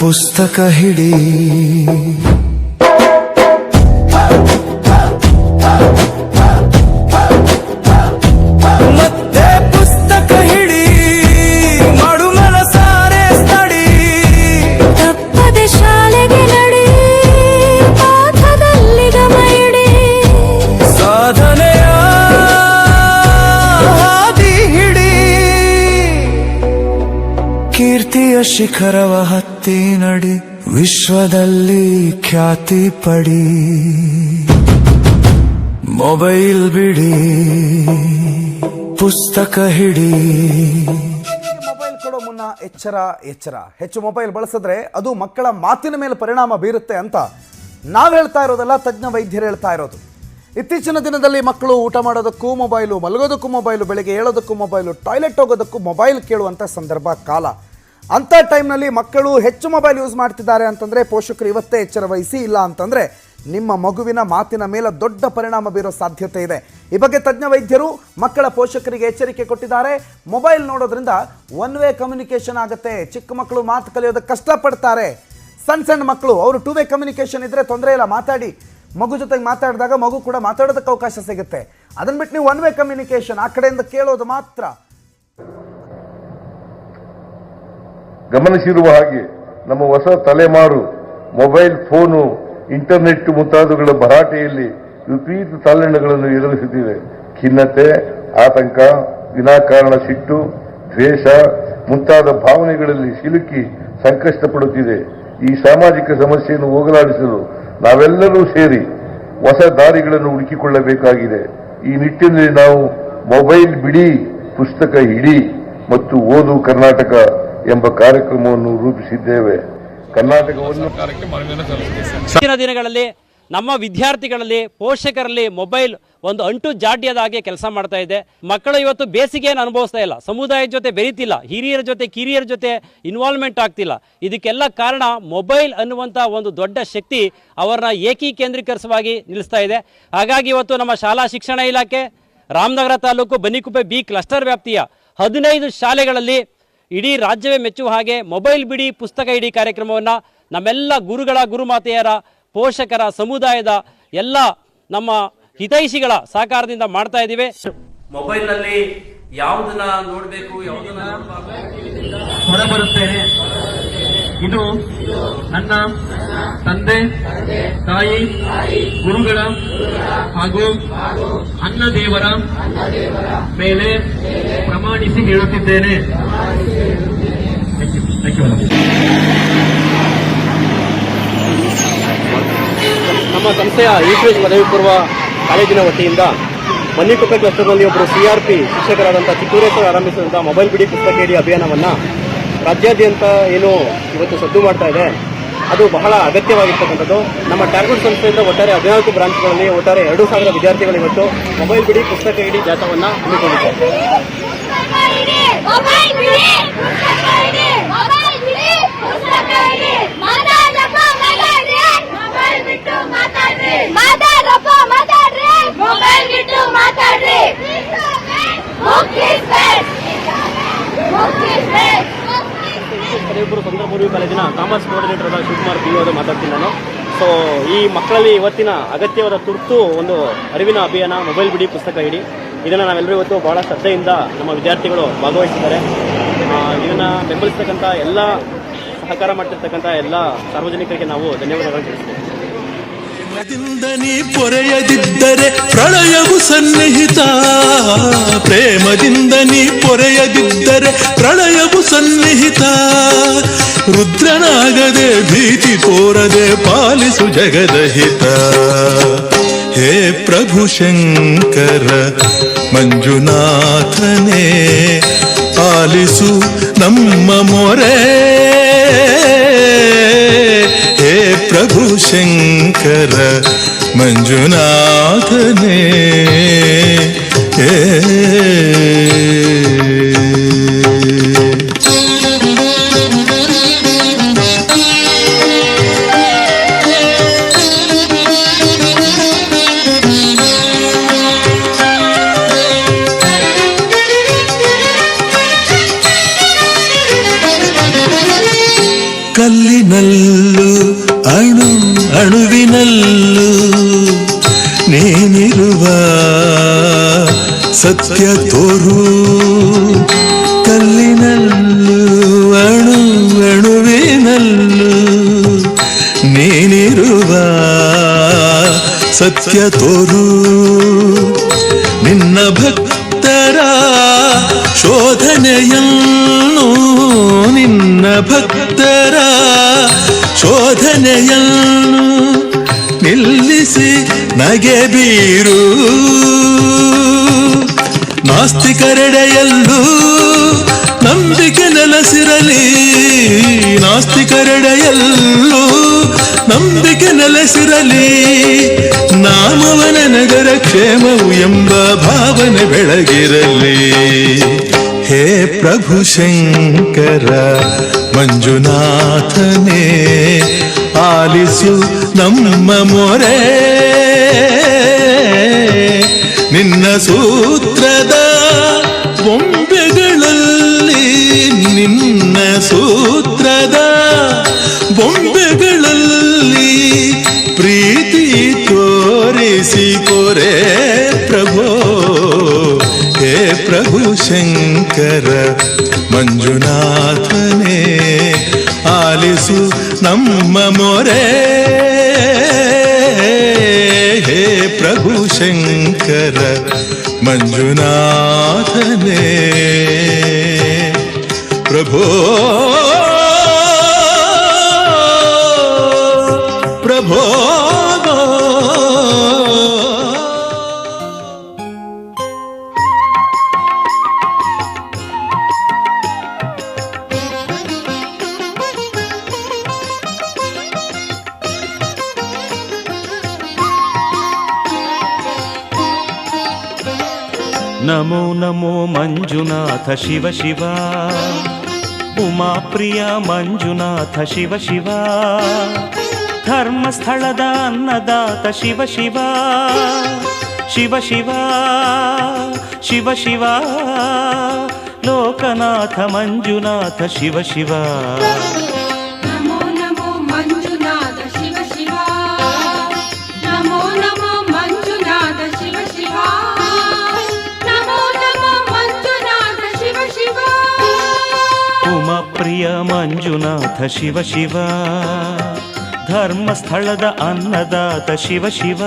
ಪುಸ್ತಕ ಹಿಡಿ. ಮತ್ತೆ ಪುಸ್ತಕ ಹಿಡಿ, ಮಾಡು ಮನಸಾರೆ ಸ್ಟಡಿ. ತಪ್ಪದೆ ಶಾಲೆಗೆ ನಡಿ, ಪಾಠದಲ್ಲಿ ಗಮ ಇಡಿ. ಸಾಧನೆಯ ಹಾದಿ ಹಿಡಿ, ಕೀರ್ತಿಯ ಶಿಖರವ ಹತ್ತಿ ನಡಿ, ವಿಶ್ವದಲ್ಲಿ ಖ್ಯಾತಿ ಪಡಿ. ಮೊಬೈಲ್ ಬಿಡಿ, ಪುಸ್ತಕ ಹಿಡಿ. ಮೊಬೈಲ್ ಕೊಡೋ ಮುನ್ನ ಎಚ್ಚರ ಎಚ್ಚರ. ಹೆಚ್ಚು ಮೊಬೈಲ್ ಬಳಸಿದ್ರೆ ಅದು ಮಕ್ಕಳ ಮಾತಿನ ಮೇಲೆ ಪರಿಣಾಮ ಬೀರುತ್ತೆ ಅಂತ ನಾವು ಹೇಳ್ತಾ ಇರೋದಲ್ಲ, ತಜ್ಞ ವೈದ್ಯರು ಹೇಳ್ತಾ ಇರೋದು. ಇತ್ತೀಚಿನ ದಿನದಲ್ಲಿ ಮಕ್ಕಳು ಊಟ ಮಾಡೋದಕ್ಕೂ ಮೊಬೈಲು, ಮಲಗೋದಕ್ಕೂ ಮೊಬೈಲು, ಬೆಳಗ್ಗೆ ಹೇಳೋದಕ್ಕೂ ಮೊಬೈಲು, ಟಾಯ್ಲೆಟ್ ಹೋಗೋದಕ್ಕೂ ಮೊಬೈಲ್ ಕೇಳುವಂಥ ಸಂದರ್ಭ ಕಾಲ. ಅಂಥ ಟೈಮ್ನಲ್ಲಿ ಮಕ್ಕಳು ಹೆಚ್ಚು ಮೊಬೈಲ್ ಯೂಸ್ ಮಾಡ್ತಿದ್ದಾರೆ ಅಂತಂದರೆ ಪೋಷಕರು ಇವತ್ತೇ ಎಚ್ಚರ ವಹಿಸಿ, ಇಲ್ಲ ಅಂತಂದರೆ ನಿಮ್ಮ ಮಗುವಿನ ಮಾತಿನ ಮೇಲೆ ದೊಡ್ಡ ಪರಿಣಾಮ ಬೀರೋ ಸಾಧ್ಯತೆ ಇದೆ. ಈ ಬಗ್ಗೆ ತಜ್ಞ ವೈದ್ಯರು ಮಕ್ಕಳ ಪೋಷಕರಿಗೆ ಎಚ್ಚರಿಕೆ ಕೊಟ್ಟಿದ್ದಾರೆ. ಮೊಬೈಲ್ ನೋಡೋದ್ರಿಂದ ಒನ್ ವೇ ಕಮ್ಯುನಿಕೇಷನ್ ಆಗುತ್ತೆ. ಚಿಕ್ಕ ಮಕ್ಕಳು ಮಾತು ಕಲಿಯೋದಕ್ಕೆ ಕಷ್ಟಪಡ್ತಾರೆ. ಸಣ್ಣ ಮಕ್ಕಳು ಅವರು ಟೂ ವೇ ಕಮ್ಯುನಿಕೇಷನ್ ಇದ್ದರೆ ತೊಂದರೆ ಇಲ್ಲ, ಮಾತಾಡಿ. ಮಗು ಜೊತೆಗೆ ಮಾತಾಡಿದಾಗ ಮಗು ಕೂಡ ಮಾತಾಡೋದಕ್ಕೆ ಅವಕಾಶ ಸಿಗುತ್ತೆ. ಅದನ್ನು ಬಿಟ್ಟು ನೀವು ಒನ್ ವೇ ಕಮ್ಯುನಿಕೇಷನ್, ಆ ಕಡೆಯಿಂದ ಕೇಳೋದು ಮಾತ್ರ. ಗಮನಿಸಿರುವ ಹಾಗೆ ನಮ್ಮ ಹೊಸ ತಲೆಮಾರು ಮೊಬೈಲ್ ಫೋನು, ಇಂಟರ್ನೆಟ್ ಮುಂತಾದವುಗಳ ಭರಾಟೆಯಲ್ಲಿ ವಿಪರೀತ ತಲ್ಲಣಗಳನ್ನು ಎದುರಿಸುತ್ತಿದೆ. ಖಿನ್ನತೆ, ಆತಂಕ, ವಿನಾಕಾರಣ ಸಿಟ್ಟು, ದ್ವೇಷ ಮುಂತಾದ ಭಾವನೆಗಳಲ್ಲಿ ಸಿಲುಕಿ ಸಂಕಷ್ಟ ಪಡುತ್ತಿದೆ. ಈ ಸಾಮಾಜಿಕ ಸಮಸ್ಯೆಯನ್ನು ಹೋಗಲಾಡಿಸಲು ನಾವೆಲ್ಲರೂ ಸೇರಿ ಹೊಸ ದಾರಿಗಳನ್ನು ಹುಡುಕಿಕೊಳ್ಳಬೇಕಾಗಿದೆ. ಈ ನಿಟ್ಟಿನಲ್ಲಿ ನಾವು ಮೊಬೈಲ್ ಬಿಡಿ, ಪುಸ್ತಕ ಇಡಿ ಮತ್ತು ಓದು ಕರ್ನಾಟಕ ಎಂಬ ಕಾರ್ಯಕ್ರಮವನ್ನು ರೂಪಿಸಿದ್ದೇವೆ. ಕರ್ನಾಟಕವನ್ನು ಮುಂದಿನ ದಿನಗಳಲ್ಲಿ ನಮ್ಮ ವಿದ್ಯಾರ್ಥಿಗಳಲ್ಲಿ, ಪೋಷಕರಲ್ಲಿ ಮೊಬೈಲ್ ಒಂದು ಅಂಟು ಜಾಡ್ಯದ ಹಾಗೆ ಕೆಲಸ ಮಾಡ್ತಾ ಇದೆ. ಮಕ್ಕಳು ಇವತ್ತು ಬೇಸಿಗೆಯನ್ನು ಅನುಭವಿಸ್ತಾ ಇಲ್ಲ, ಸಮುದಾಯದ ಜೊತೆ ಬೆರೀತಿಲ್ಲ, ಹಿರಿಯರ ಜೊತೆ ಕಿರಿಯರ ಜೊತೆ ಇನ್ವಾಲ್ವ್ಮೆಂಟ್ ಆಗ್ತಿಲ್ಲ. ಇದಕ್ಕೆಲ್ಲ ಕಾರಣ ಮೊಬೈಲ್ ಅನ್ನುವಂಥ ಒಂದು ದೊಡ್ಡ ಶಕ್ತಿ ಅವರನ್ನ ಏಕೀಕೇಂದ್ರೀಕರಿಸವಾಗಿ ನಿಲ್ಲಿಸ್ತಾ ಇದೆ. ಹಾಗಾಗಿ ಇವತ್ತು ನಮ್ಮ ಶಾಲಾ ಶಿಕ್ಷಣ ಇಲಾಖೆ ರಾಮನಗರ ತಾಲೂಕು ಬನ್ನಿಕುಪ್ಪೆ ಬಿ ಕ್ಲಸ್ಟರ್ ವ್ಯಾಪ್ತಿಯ 15 ಶಾಲೆಗಳಲ್ಲಿ ಇಡೀ ರಾಜ್ಯವೇ ಮೆಚ್ಚುವ ಹಾಗೆ ಮೊಬೈಲ್ ಬಿಡಿ ಪುಸ್ತಕ ಇಡಿ ಕಾರ್ಯಕ್ರಮವನ್ನು ನಮ್ಮೆಲ್ಲ ಗುರುಗಳ, ಗುರುಮಾತೆಯರ, ಪೋಷಕರ, ಸಮುದಾಯದ ಎಲ್ಲ ನಮ್ಮ ಹಿತೈಷಿಗಳ ಸಹಕಾರದಿಂದ ಮಾಡ್ತಾ ಇದ್ದೀವಿ. ಮೊಬೈಲ್ನಲ್ಲಿ ಯಾವುದನ್ನ ನೋಡಬೇಕು, ಯಾವುದನ್ನ ಹೊರಬರುತ್ತೇನೆ. ಇದು ನನ್ನ ತಂದೆ, ತಾಯಿ, ಗುರುಗಳ ಹಾಗೂ ಅನ್ನ ದೇವರ ಮೇಲೆ ಪ್ರಮಾಣಿಸಿ ಹೇಳುತ್ತಿದ್ದೇನೆ. ನಮ್ಮ ಸಂಸ್ಥೆಯ ಈಶ್ವರೇಶ್ ಪದವಿ ಪೂರ್ವ ಕಾಲೇಜಿನ ವತಿಯಿಂದ ಬನ್ನಿಕುಪ್ಪೆ ಕ್ಲಸ್ಟರ್ನಲ್ಲಿ ಒಬ್ಬರು CRP ಶಿಕ್ಷಕರಾದಂಥ ಚಿತ್ತೂರೇಶ್ವರ ಆರಂಭಿಸಿದಂಥ ಮೊಬೈಲ್ ಬಿಡಿ ಪುಸ್ತಕ ಇಡಿ ಅಭಿಯಾನವನ್ನು ರಾಜ್ಯಾದ್ಯಂತ ಏನು ಇವತ್ತು ಸದ್ದು ಮಾಡ್ತಾ ಇದೆ, ಅದು ಬಹಳ ಅಗತ್ಯವಾಗಿರ್ತಕ್ಕಂಥದ್ದು. ನಮ್ಮ ಟ್ಯಾರ್ಗೂಡ್ ಸಂಸ್ಥೆಯಿಂದ ಒಟ್ಟಾರೆ 14 ಬ್ರಾಂಚ್ಗಳಲ್ಲಿ ಒಟ್ಟಾರೆ 2000 ವಿದ್ಯಾರ್ಥಿಗಳು ಇವತ್ತು ಮೊಬೈಲ್ ಬಿಡಿ ಪುಸ್ತಕ ಇಡಿ ಜಾಥಾವನ್ನು ಹಮ್ಮಿಕೊಂಡಿದ್ದಾರೆ. ಪದವಿಪೂರ್ವ ಸಂದರ್ಭ ಕಾಲೇಜಿನ ಕಾಮರ್ಸ್ ಕೋಆರ್ಡಿನೇಟರ್ ಆದ ಶಿವಕುಮಾರ್ PO ಅವರು ಮಾತಾಡ್ತೀನಿ ನಾನು. ಸೊ ಈ ಮಕ್ಕಳಲ್ಲಿ ಇವತ್ತಿನ ಅಗತ್ಯವಾದ ತುರ್ತು ಒಂದು ಅರಿವಿನ ಅಭಿಯಾನ ಮೊಬೈಲ್ ಬಿಡಿ ಪುಸ್ತಕ ಇಡಿ. ಇದನ್ನು ನಾವೆಲ್ಲರೂ ಇವತ್ತು ಬಹಳ ಶ್ರದ್ಧೆಯಿಂದ ನಮ್ಮ ವಿದ್ಯಾರ್ಥಿಗಳು ಭಾಗವಹಿಸಿದ್ದಾರೆ. ಇದನ್ನು ಬೆಂಬಲಿಸ್ತಕ್ಕಂಥ ಎಲ್ಲ, ಸಹಕಾರ ಮಾಡ್ತಿರ್ತಕ್ಕಂಥ ಎಲ್ಲ ಸಾರ್ವಜನಿಕರಿಗೆ ನಾವು ಧನ್ಯವಾದಗಳನ್ನು ತಿಳಿಸ್ತೀವಿ. ನೀ ಪೊರೆಯದಿದ್ದರೆ ಪ್ರಳಯವು ಸನ್ನಿಹಿತ, ಪ್ರೇಮದಿಂದ ನೀ ಪೊರೆಯದಿದ್ದರೆ ಪ್ರಳಯವು ಸನ್ನಿಹಿತ. ರುದ್ರನಾಗದೆ ಭೀತಿ ತೋರದೆ ಪಾಲಿಸು ಜಗದಹಿತ. ಹೇ ಪ್ರಭು ಶಂಕರ ಮಂಜುನಾಥನೇ, ಆಲಿಸು ನಮ್ಮ ಮೊರೆ. ಹೇ ಪ್ರಭು ಶಂಕರ ಮಂಜುನಾಥನೇ, ಕಲ್ಲಿನಲ್ಲೂ ಅಣು ಅಣುವಿನಲ್ಲೂ ನೀನಿರುವ ಸತ್ಯ ತೋರು. ಕಲ್ಲಿನಲ್ಲೂ ಅಣು ಅಣುವಿನಲ್ಲೂ ನೀನಿರುವ ಸತ್ಯ ತೋರು. ನಿನ್ನ ಭಕ್ತರ ಶೋಧನೆಯನ್ನು, ನಿನ್ನ ಭಕ್ತರ ಶೋಧನೆಯನ್ನು ನಿಲ್ಲಿಸಿ ನಗೆ ಬೀರು. ನಾಸ್ತಿಕರೆಡೆಯಲ್ಲೂ ನಂಬಿಕೆ ನೆಲೆಸಿರಲಿ ನಾಸ್ತಿಕರೆಡೆಯಲ್ಲೂ ನಂಬಿಕೆ ನೆಲೆಸಿರಲಿ ನಾಮವನ ನಗರ ಕ್ಷೇಮವು ಎಂಬ ಭಾವನೆ ಬೆಳಗಿರಲಿ. ಹೇ ಪ್ರಭು ಶಂಕರ ಮಂಜುನಾಥನೇ ಆಲಿಸು ನಮ್ಮ ಮೊರೆ, ನಿನ್ನ ಸೂತ್ರದ ಬೊಂಬೆಗಳಲ್ಲಿ ನಿನ್ನ ಸೂತ್ರದ ಬೊಂಬೆಗಳಲ್ಲಿ ಪ್ರೀತಿ ತೋರಿಸಿಕೊರೆ ಪ್ರಭೋ. ಹೇ ಪ್ರಭು ಶಂಕರ ಮಂಜುನಾಥನೇ ಆಲಿಸು ನಮ್ಮ ಮೊರೆ. ಹೇ ಪ್ರಭು ಶಂಕರ ಮಂಜುನಾಥನೇ ಪ್ರಭೋ ಪ್ರಭೋ. ನಮೋ ನಮೋ ಮಂಜುನಾಥ ಶಿವ ಶಿವ, ಉಮಾಪ್ರಿಯ ಮಂಜುನಾಥ ಶಿವ ಶಿವ, ಧರ್ಮಸ್ಥಳದ ಅನ್ನದಾತ ಶಿವ ಶಿವ, ಶಿವ ಶಿವ ಶಿವ ಶಿವ, ಲೋಕನಾಥ ಮಂಜುನಾಥ ಶಿವ ಶಿವ. ನಮೋ ನಮೋ ಮಂಜುನಾಥ ಶಿವ ಶಿವ, ನಮೋ ನಮೋ ಮಂಜುನಾಥ ಶಿವ ಶಿವ, ನಮೋ ನಮೋ ಮಂಜುನಾಥ ಶಿವ ಶಿವ. ಉಮಾಪ್ರಿಯ ಮಂಜುನಾಥ ಶಿವ ಶಿವ, ಧರ್ಮಸ್ಥಳದ ಅನ್ನದಾತ ಶಿವ ಶಿವ,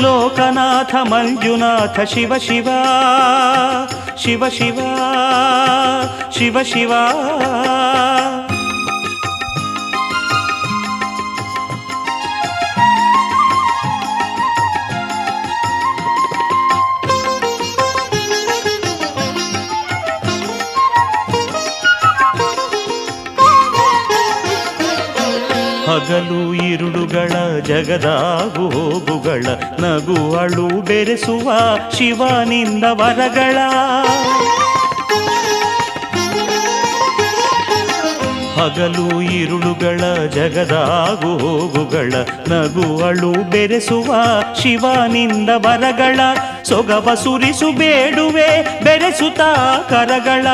ಲೋಕನಾಥ ಮಂಜುನಾಥ ಶಿವ ಶಿವ, ಶಿವ ಶಿವ ಶಿವ ಶಿವ. ಹಗಲು ಇರುಳುಗಳ ಜಗದಾಗು ಹೋಗುಗಳ ನಗು ಅಳು ಬೆರೆಸುವ ಶಿವನಿಂದ ವರಗಳ. ಹಗಲು ಇರುಳುಗಳ ಜಗದಾಗು ಹೋಗುಗಳ ನಗು ಅಳು ಬೆರೆಸುವ ಶಿವನಿಂದ ವರಗಳ. ಸೊಗವ ಸುರಿಸು ಬೇಡುವೆ ಬೆರೆಸುತ್ತಾ ಕರಗಳ,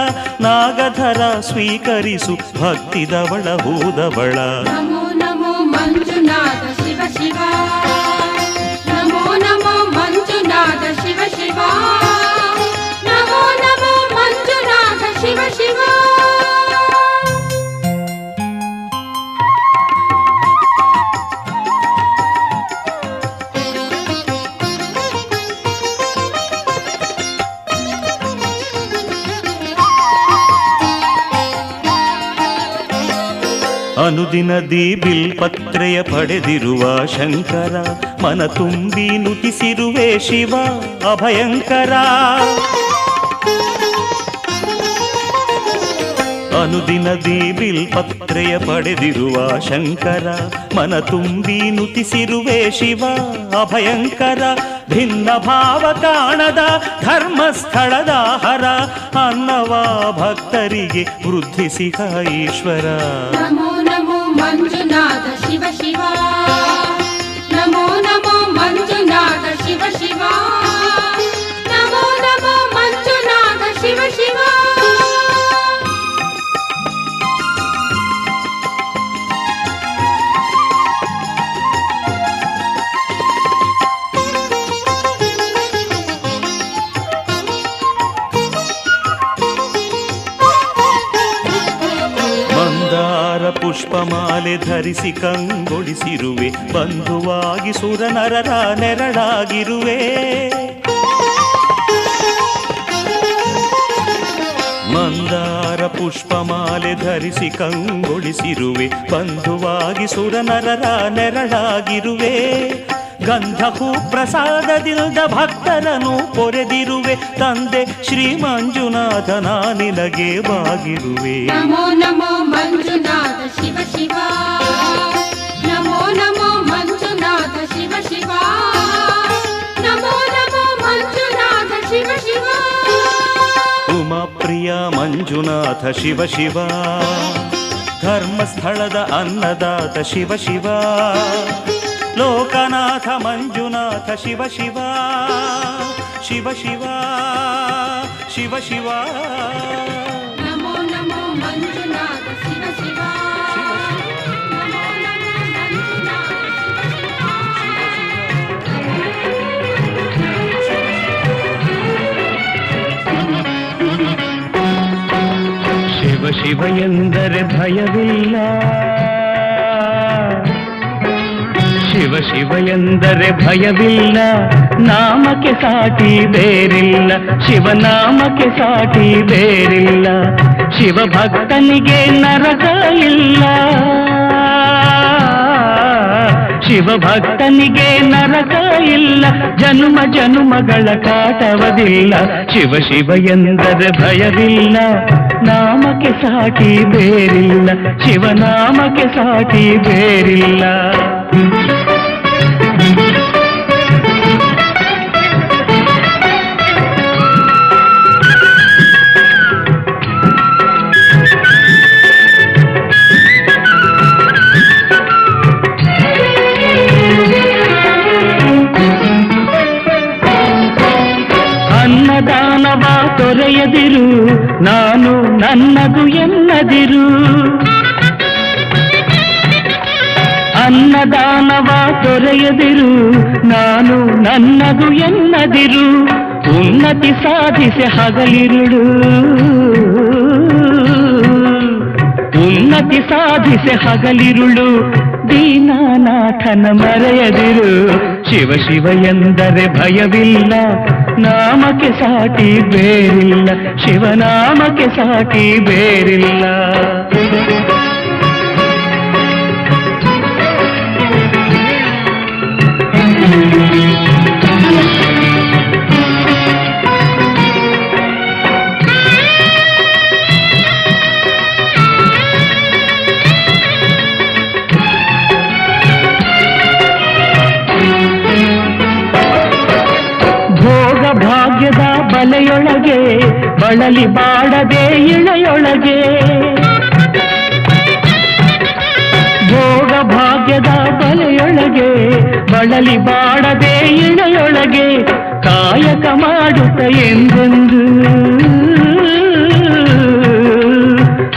ನಾಗಧರ ಸ್ವೀಕರಿಸು ಭಕ್ತಿದವಳ ಹೂದವಳ. ನಮೋ ನಮೋ ಮಂಜುನಾಥ ಶಿವ ಶಿವ, ನಮೋ ನಮೋ ಮಂಜುನಾಥ ಶಿವ ಶಿವ, ನಮೋ ನಮೋ ಮಂಜುನಾಥ ಶಿವ ಶಿವ. ಅನುದಿನದಿ ಬಿಲ್ಪತ್ರೆಯ ಪಡೆದಿರುವ ಶಂಕರ, ಮನ ತುಂಬಿ ನುತಿಸಿರುವೆ ಶಿವ ಅಭಯಂಕರ. ಅನುದಿನದಿ ಬಿಲ್ಪತ್ರೆಯ ಪಡೆದಿರುವ ಶಂಕರ, ಮನ ತುಂಬಿ ನುತಿಸಿರುವೆ ಶಿವ ಅಭಯಂಕರ. ಭಿನ್ನ ಭಾವ ಕಾಣದ ಧರ್ಮಸ್ಥಳದ ಹರ, ಅನ್ನವ ಭಕ್ತರಿಗೆ ವೃದ್ಧಿಸಿಹ ಈಶ್ವರ. ನಮೋ ನಮೋ ಮಂಜುನಾಥ ಶಿವ ಶಿವ, ನಮೋ ನಮೋ ಮಂಜುನಾಥ ಶಿವ ಶಿವ, ನಮೋ ನಮೋ ಮಂಜುನಾಥ ಶಿವ ಶಿವ. ಪುಷ್ಪಮಾಲೆ ಧರಿಸಿ ಕಂಗೊಳಿಸಿರುವೆ, ಬಂಧುವಾಗಿ ಸುರನರರ ನೆರಳಾಗಿರುವೆ. ಮಂದಾರ ಪುಷ್ಪಮಾಲೆ ಧರಿಸಿ ಕಂಗೊಳಿಸಿರುವೆ, ಬಂಧುವಾಗಿ ಸುರನರರ ನೆರಳಾಗಿರುವೆ. ಗಂಧಹೂ ಪ್ರಸಾದದಿಂದ ಭಕ್ತರನ್ನು ಪೊರೆದಿರುವೆ ತಂದೆ ಶ್ರೀ ಮಂಜುನಾಥನ ನಿನಗೆ ಬಾಗಿರುವೆ. ನಮೋ ನಮೋ ಮಂಜುನಾಥ ಶಿವ ಶಿವ, ನಮೋ ನಮೋ ಮಂಜುನಾಥ ಶಿವ ಶಿವ, ನಮೋ ನಮೋ ಮಂಜುನಾಥ ಶಿವ ಶಿವ. ಉಮಾಪ್ರಿಯ ಮಂಜುನಾಥ ಶಿವ ಶಿವ, ಧರ್ಮಸ್ಥಳದ ಅನ್ನದಾತ ಶಿವ ಶಿವ, ಲೋಕನಾಥ ಮಂಜುನಾಥ ಶಿವ ಶಿವ, ಶಿವ ಶಿವ ಶಿವ ಶಿವ. ನಮೋ ನಮೋ ಮಂಜುನಾಥ ಶಿವ ಶಿವ, ನಮೋ ನಮೋ ಮಂಜುನಾಥ ಶಿವ ಶಿವ ಎಂದರೆ ಭಯವಿಲ್ಲ, ಶಿವ ಶಿವ ಎಂದರೆ ಭಯವಿಲ್ಲ, ನಾಮಕ್ಕೆ ಸಾಟಿ ಬೇರಿಲ್ಲ, ಶಿವನಾಮಕ್ಕೆ ಸಾಟಿ ಬೇರಿಲ್ಲ, ಶಿವ ಭಕ್ತನಿಗೆ ನರಕ ಇಲ್ಲ, ಶಿವ ಭಕ್ತನಿಗೆ ನರಕ ಇಲ್ಲ, ಜನುಮ ಜನುಮಗಳ ಕಾಟವದಿಲ್ಲ, ಶಿವ ಶಿವ ಎಂದರೆ ಭಯವಿಲ್ಲ, ನಾಮಕ್ಕೆ ಸಾಟಿ ಬೇರಿಲ್ಲ, ಶಿವನಾಮಕ್ಕೆ ಸಾಟಿ ಬೇರಿಲ್ಲ. ಅನ್ನದಾನವ ತೊರೆಯದಿರು, ನಾನು ನನ್ನದು ಎನ್ನದಿರು, ಅನ್ನದಾನವ ತೊರೆಯದಿರು, ನಾನು ನನ್ನದು ಎನ್ನದಿರು, ಉನ್ನತಿ ಸಾಧಿಸಿ ಹಗಲಿರುಳು, ಉನ್ನತಿ ಸಾಧಿಸಿ ಹಗಲಿರುಳು, ದೀನಾನಾಥನ ಮರೆಯದಿರು, ಶಿವ ಶಿವ ಎಂದರೆ ಭಯವಿಲ್ಲ, ನಾಮಕ್ಕೆ ಸಾಟಿ ಬೇರಿಲ್ಲ, ಶಿವನಾಮಕ್ಕೆ ಸಾಟಿ ಬೇರಿಲ್ಲ. ಭಾಗ್ಯದ ಬಲೆಯೊಳಗೆ ಬಳಲಿ ಬಾಡದೆ ಇಳೆಯೊಳಗೆ, ಭೋಗ ಭಾಗ್ಯದ ಬಲೆಯೊಳಗೆ ಬಳಲಿ ಬಾಡದೆ ಇಳೆಯೊಳಗೆ, ಕಾಯಕ ಮಾಡುತ್ತ ಎಂದೆಂದು,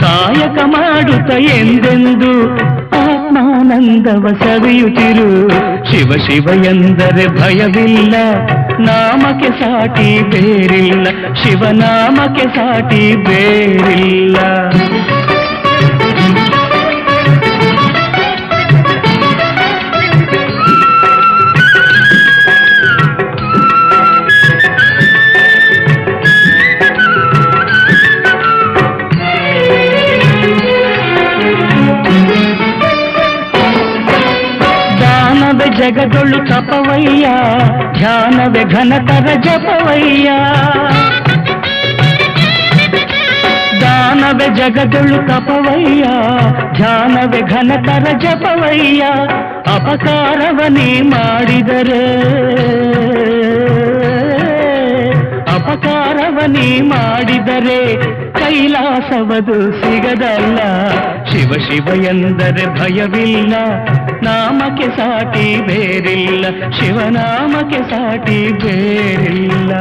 ಕಾಯಕ ಮಾಡುತ್ತ ಎಂದೆಂದು ಆತ್ಮಾನಂದವ ಸವಿಯುತ್ತಿರು, ಶಿವ ಶಿವ ಎಂದರೆ ಭಯವಿಲ್ಲ, ನಾಮಕ್ಕೆ ಸಾಟಿ ಬೇರಿಲ್ಲ, ಶಿವನಾಮಕ್ಕೆ ಸಾಟಿ ಬೇರಿಲ್ಲ. ದಾನವೇ ಜಗದೊಳು ತಪವಯ್ಯ, ಧ್ಯಾನವೇ ಘನತರ ಜಪವಯ್ಯ, ದಾನವೇ ಜಗದೊಳು ತಪವಯ್ಯ, ಧ್ಯಾನವೇ ಘನತರ ಜಪವಯ್ಯ, ಅಪಕಾರವನೇ ಮಾಡಿದರೆ, ಅಪಕಾರವನೇ ಮಾಡಿದರೆ ಕೈಲಾಸವದು ಸಿಗದಲ್ಲ, ಶಿವ ಶಿವ ಎಂದರೆ ಭಯವಿಲ್ಲ, ನಾಮಕ್ಕೆ ಸಾಟಿ ಬೇರಿಲ್ಲ, ಶಿವನಾಮಕ್ಕೆ ಸಾಟಿ ಬೇರಿಲ್ಲ.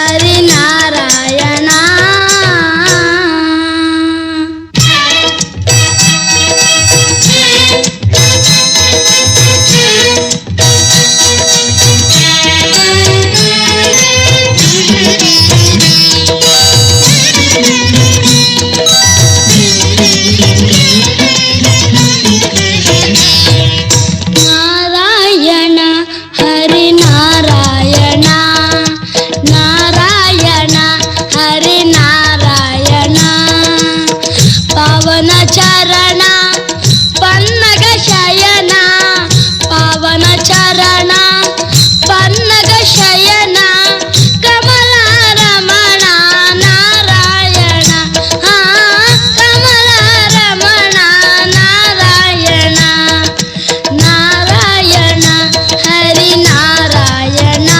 ಹರಿನಾರಾಯಣ. ನಾರಾಯಣ ಹರಿನಾರಾಯಣ ನಾರಾಯಣ ಹರಿನಾರಾಯಣ ಪವನ ಚರಣ ಪನ್ನಗ ಶಯನ ಪವನ ಚರಣ ಪನ್ನಗ ಶಯನ ಕಮಲ ರಮಣ ನಾರಾಯಣ ಕಮಲ ರಮಣ ನಾರಾಯಣ ನಾರಾಯಣ ಹರಿನಾರಾಯಣ.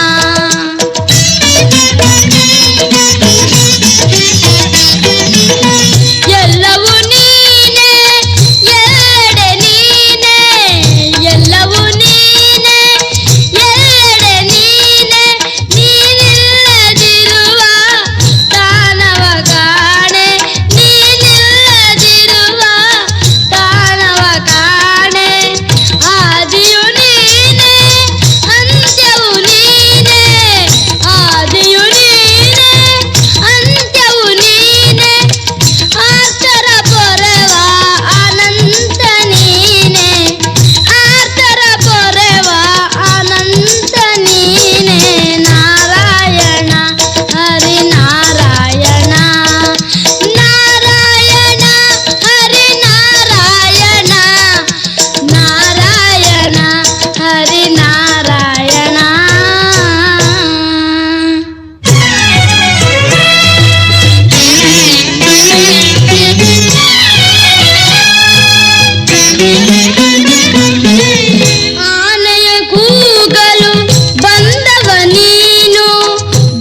ಎಲ್ಲವೂ ನೀನೇ ಎಲ್ಲೆಡೆ ನೀನೇ ಎಲ್ಲವೂ ನೀನೇ ಎಲ್ಲೆಡೆ ನೀನೇ ನೀನಿಲ್ಲದಿರುವ ತಾಣವ ಕಾಣೆ ನೀನಿಲ್ಲದಿರುವ ತಾಣವ ಕಾಣೆ ಆದಿಯು ನೀನೇ ಅಂತ್ಯವು ನೀನೇ ಆದಿಯು ನೀನೇ ಅಂತ್ಯವು ನೀನೇ ಆರ್ತರ ಪೊರೆವ ಅನಂತ ನೀನೇ ಆರ್ತರ ಪೊರೆವ ಅನಂತ ನೀನೇ ನಾರಾಯಣ ಹರಿನಾರಾಯಣ ನಾರಾಯಣ ಹರಿನಾರಾಯಣ ನಾರಾಯಣ ಹರಿನಾರಾಯಣ. ಆನೆಯ ಕೂಗಲು ಬಂದವ ನೀನು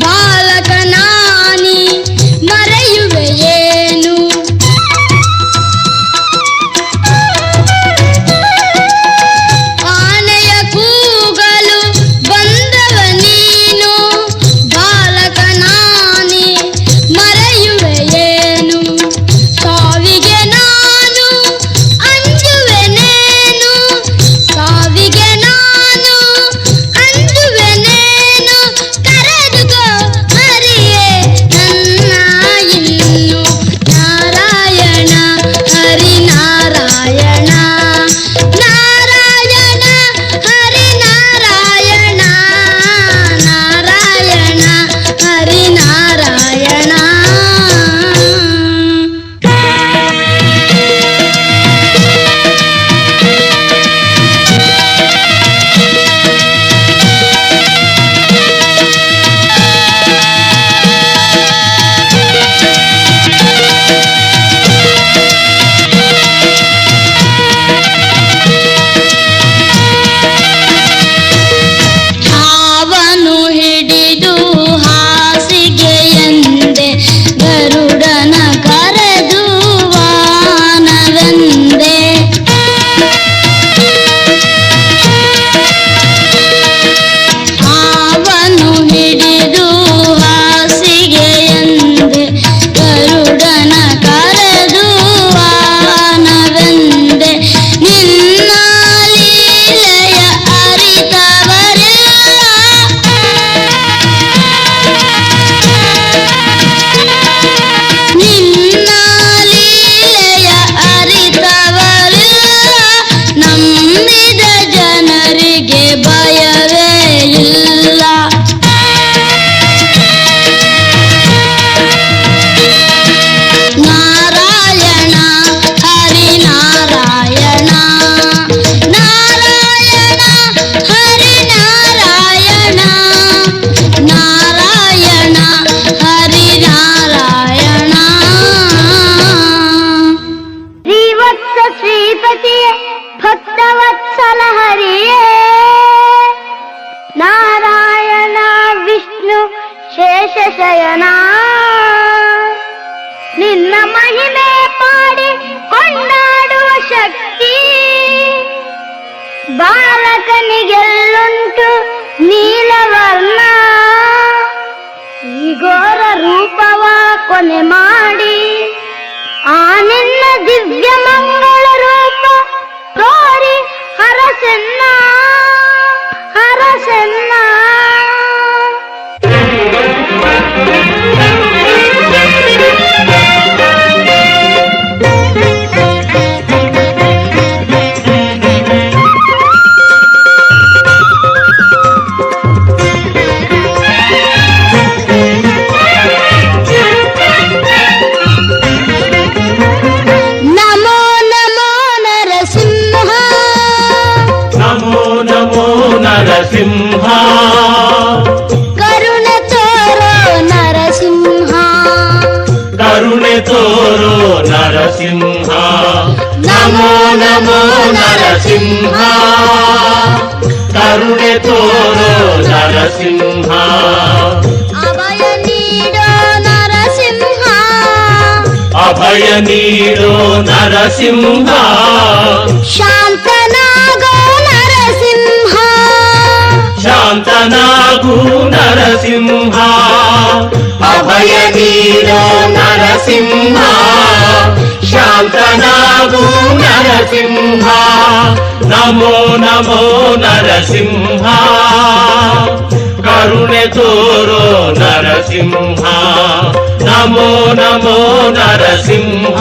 ಬಾಲಕ ನಾನಿ ಮರೆಯುವೆ ಏನು ಆನೆಯ ಕೂಗಲು ಬಂದವ ನೀನು ಬಾಲಕ ನಾನಿ ಮರೆಯುವೆ ಏನು ಸಾವಿಗೆ ನಾನು ಅಂಜುವೆನೇನು ಸಾವಿಗೆ ನಾನು ಅಂಜುವೆನೇನು ಕರೆದುಕೋ ಹರಿಯೇ ನನ್ನ ಇನ್ನು ನಾರಾಯಣ ಹರಿನಾರಾಯಣ ನಾರಾಯಣ ಹರಿನಾರಾಯಣ ನಾರಾಯಣ ಹರಿನಾರಾಯಣ. ಹಾವನ್ನು ಹಿಡಿದು ಹಾಸಿಗೆಯಂದೆ ಗರುಡನ ಕರೆದು ವಾನವೆಂದೆ ಹಾವನ್ನು ಹಿಡಿದು ಹಾಸಿಗೆಯಂದೆ ಗರುಡನ ಕರೆದು ವಾನವೆಂದೆ ನಿನ್ನ ಲೀಲೆಯ ಅರಿತವರೆಲ್ಲ ನಿನ್ನ ಲೀಲೆಯ ಅರಿತವರೆಲ್ಲ ನಂಬಿದ ಜನರಿಗೆ ಭಯವೇ ಇಲ್ಲ ನಾರಾಯಣ ಹರಿನಾರಾಯಣ ನಾರಾಯಣ ಹರಿನಾರಾಯಣ ನಾರಾಯಣ ಹರಿನಾರಾಯಣ. ಶ್ರೀವತ್ಸ ಶ್ರೀಪತಿಯೇ ಭಕ್ತವತ್ಸಲ ಹರಿಯೇ ನಾರಾಯಣ ವಿಷ್ಣು ಶೇಷಶಯನ ನಿನ್ನ ಮಹಿಮೆ ಪಾಡಿ ಕೊಂಡಾಡುವ ಶಕ್ತಿ ಬಾಲಕನಿಗೆಲ್ಲುಂಟು ನೀಲವರ್ಣ ಈ ಘೋರ ರೂಪವ ಕೊನೆ ಮಾಡಿ ಆ ನಿನ್ನ ದಿವ್ಯ ಮಂಗಳ ರೂಪ ತೋರಿ ಹರಸೆನ್ನ ಹರಸೆನ್ನ. ನರಸಿಂಹ ಕರುಣೆ ತೋರೋ ನರಸಿಂಹ, ಕರುಣೆ ತೋರೋ ನರಸಿಂಹ. ನಮೋ ನಮೋ ನರಸಿಂಹ, ಕರುಣೆ ತೋರೋ ನರಸಿಂಹ. ಅಭಯ ನೀಡೋ ನರಸಿಂಹ, ಅಭಯ ನೀಡೋ ನರಸಿಂಹ. ಶಾಂತನಾಗೋ ನರಸಿಂಹ, ಶಾಂತನಾಗು ನರಸಿಂಹ. ಅಭಯ ನೀಡೋ ನರಸಿಂಹ, ಶಾಂತನಾಗು ನರಸಿಂಹ. ನಮೋ ನಮೋ ನರಸಿಂಹ, ಕರುಣೆ ತೋರೋ ನರಸಿಂಹ. ನಮೋ ನಮೋ ನರಸಿಂಹ.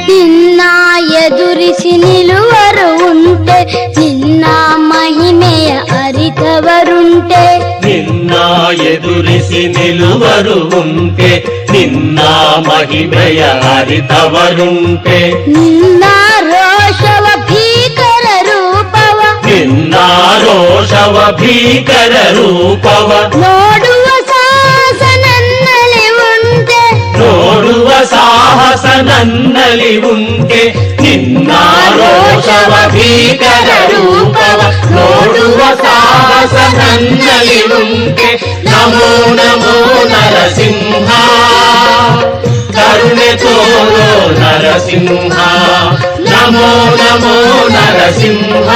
ನಿನ್ನ ಎದುರಿಸಿ ನಿಲ್ಲುವರು ಉಂಟೆ, ನಿನ್ನ ಮಹಿಮೆಯ ಅರಿತವರುಂಟೆ. ನಿನ್ನ ಎದುರಿಸಿ ನಿಲ್ಲುವರು ಉಂಟೆ, ನಿನ್ನ ಮಹಿಮೆಯ ಅರಿತವರುಂಟೆ. ನಿನ್ನ ರೋಷವ ಭೀಕರ ರೂಪವ, ನಿನ್ನ ರೋಷವ ಭೀಕರ ರೂಪವ ನೋಡುವ ಸಾಹಸ ನನ್ನಲ್ಲಿ ಉಂಟೆ, ನೋಡುವ ಸಾಹಸ ನನ್ನಲ್ಲಿ ಉಂಟೆ. ನಿನ್ನ ರೋಷವ ಭೀಕರ ರೂಪವ ನೋಡುವ ಸಾಹಸ ನನ್ನಲ್ಲಿ ಉಂಟೆ. ನಮೋ ನಮೋ ನರಸಿಂಹ, ಕರುಣೆ ತೋರೋ ನರಸಿಂಹ. ನಮೋ ನಮೋ ನರಸಿಂಹ.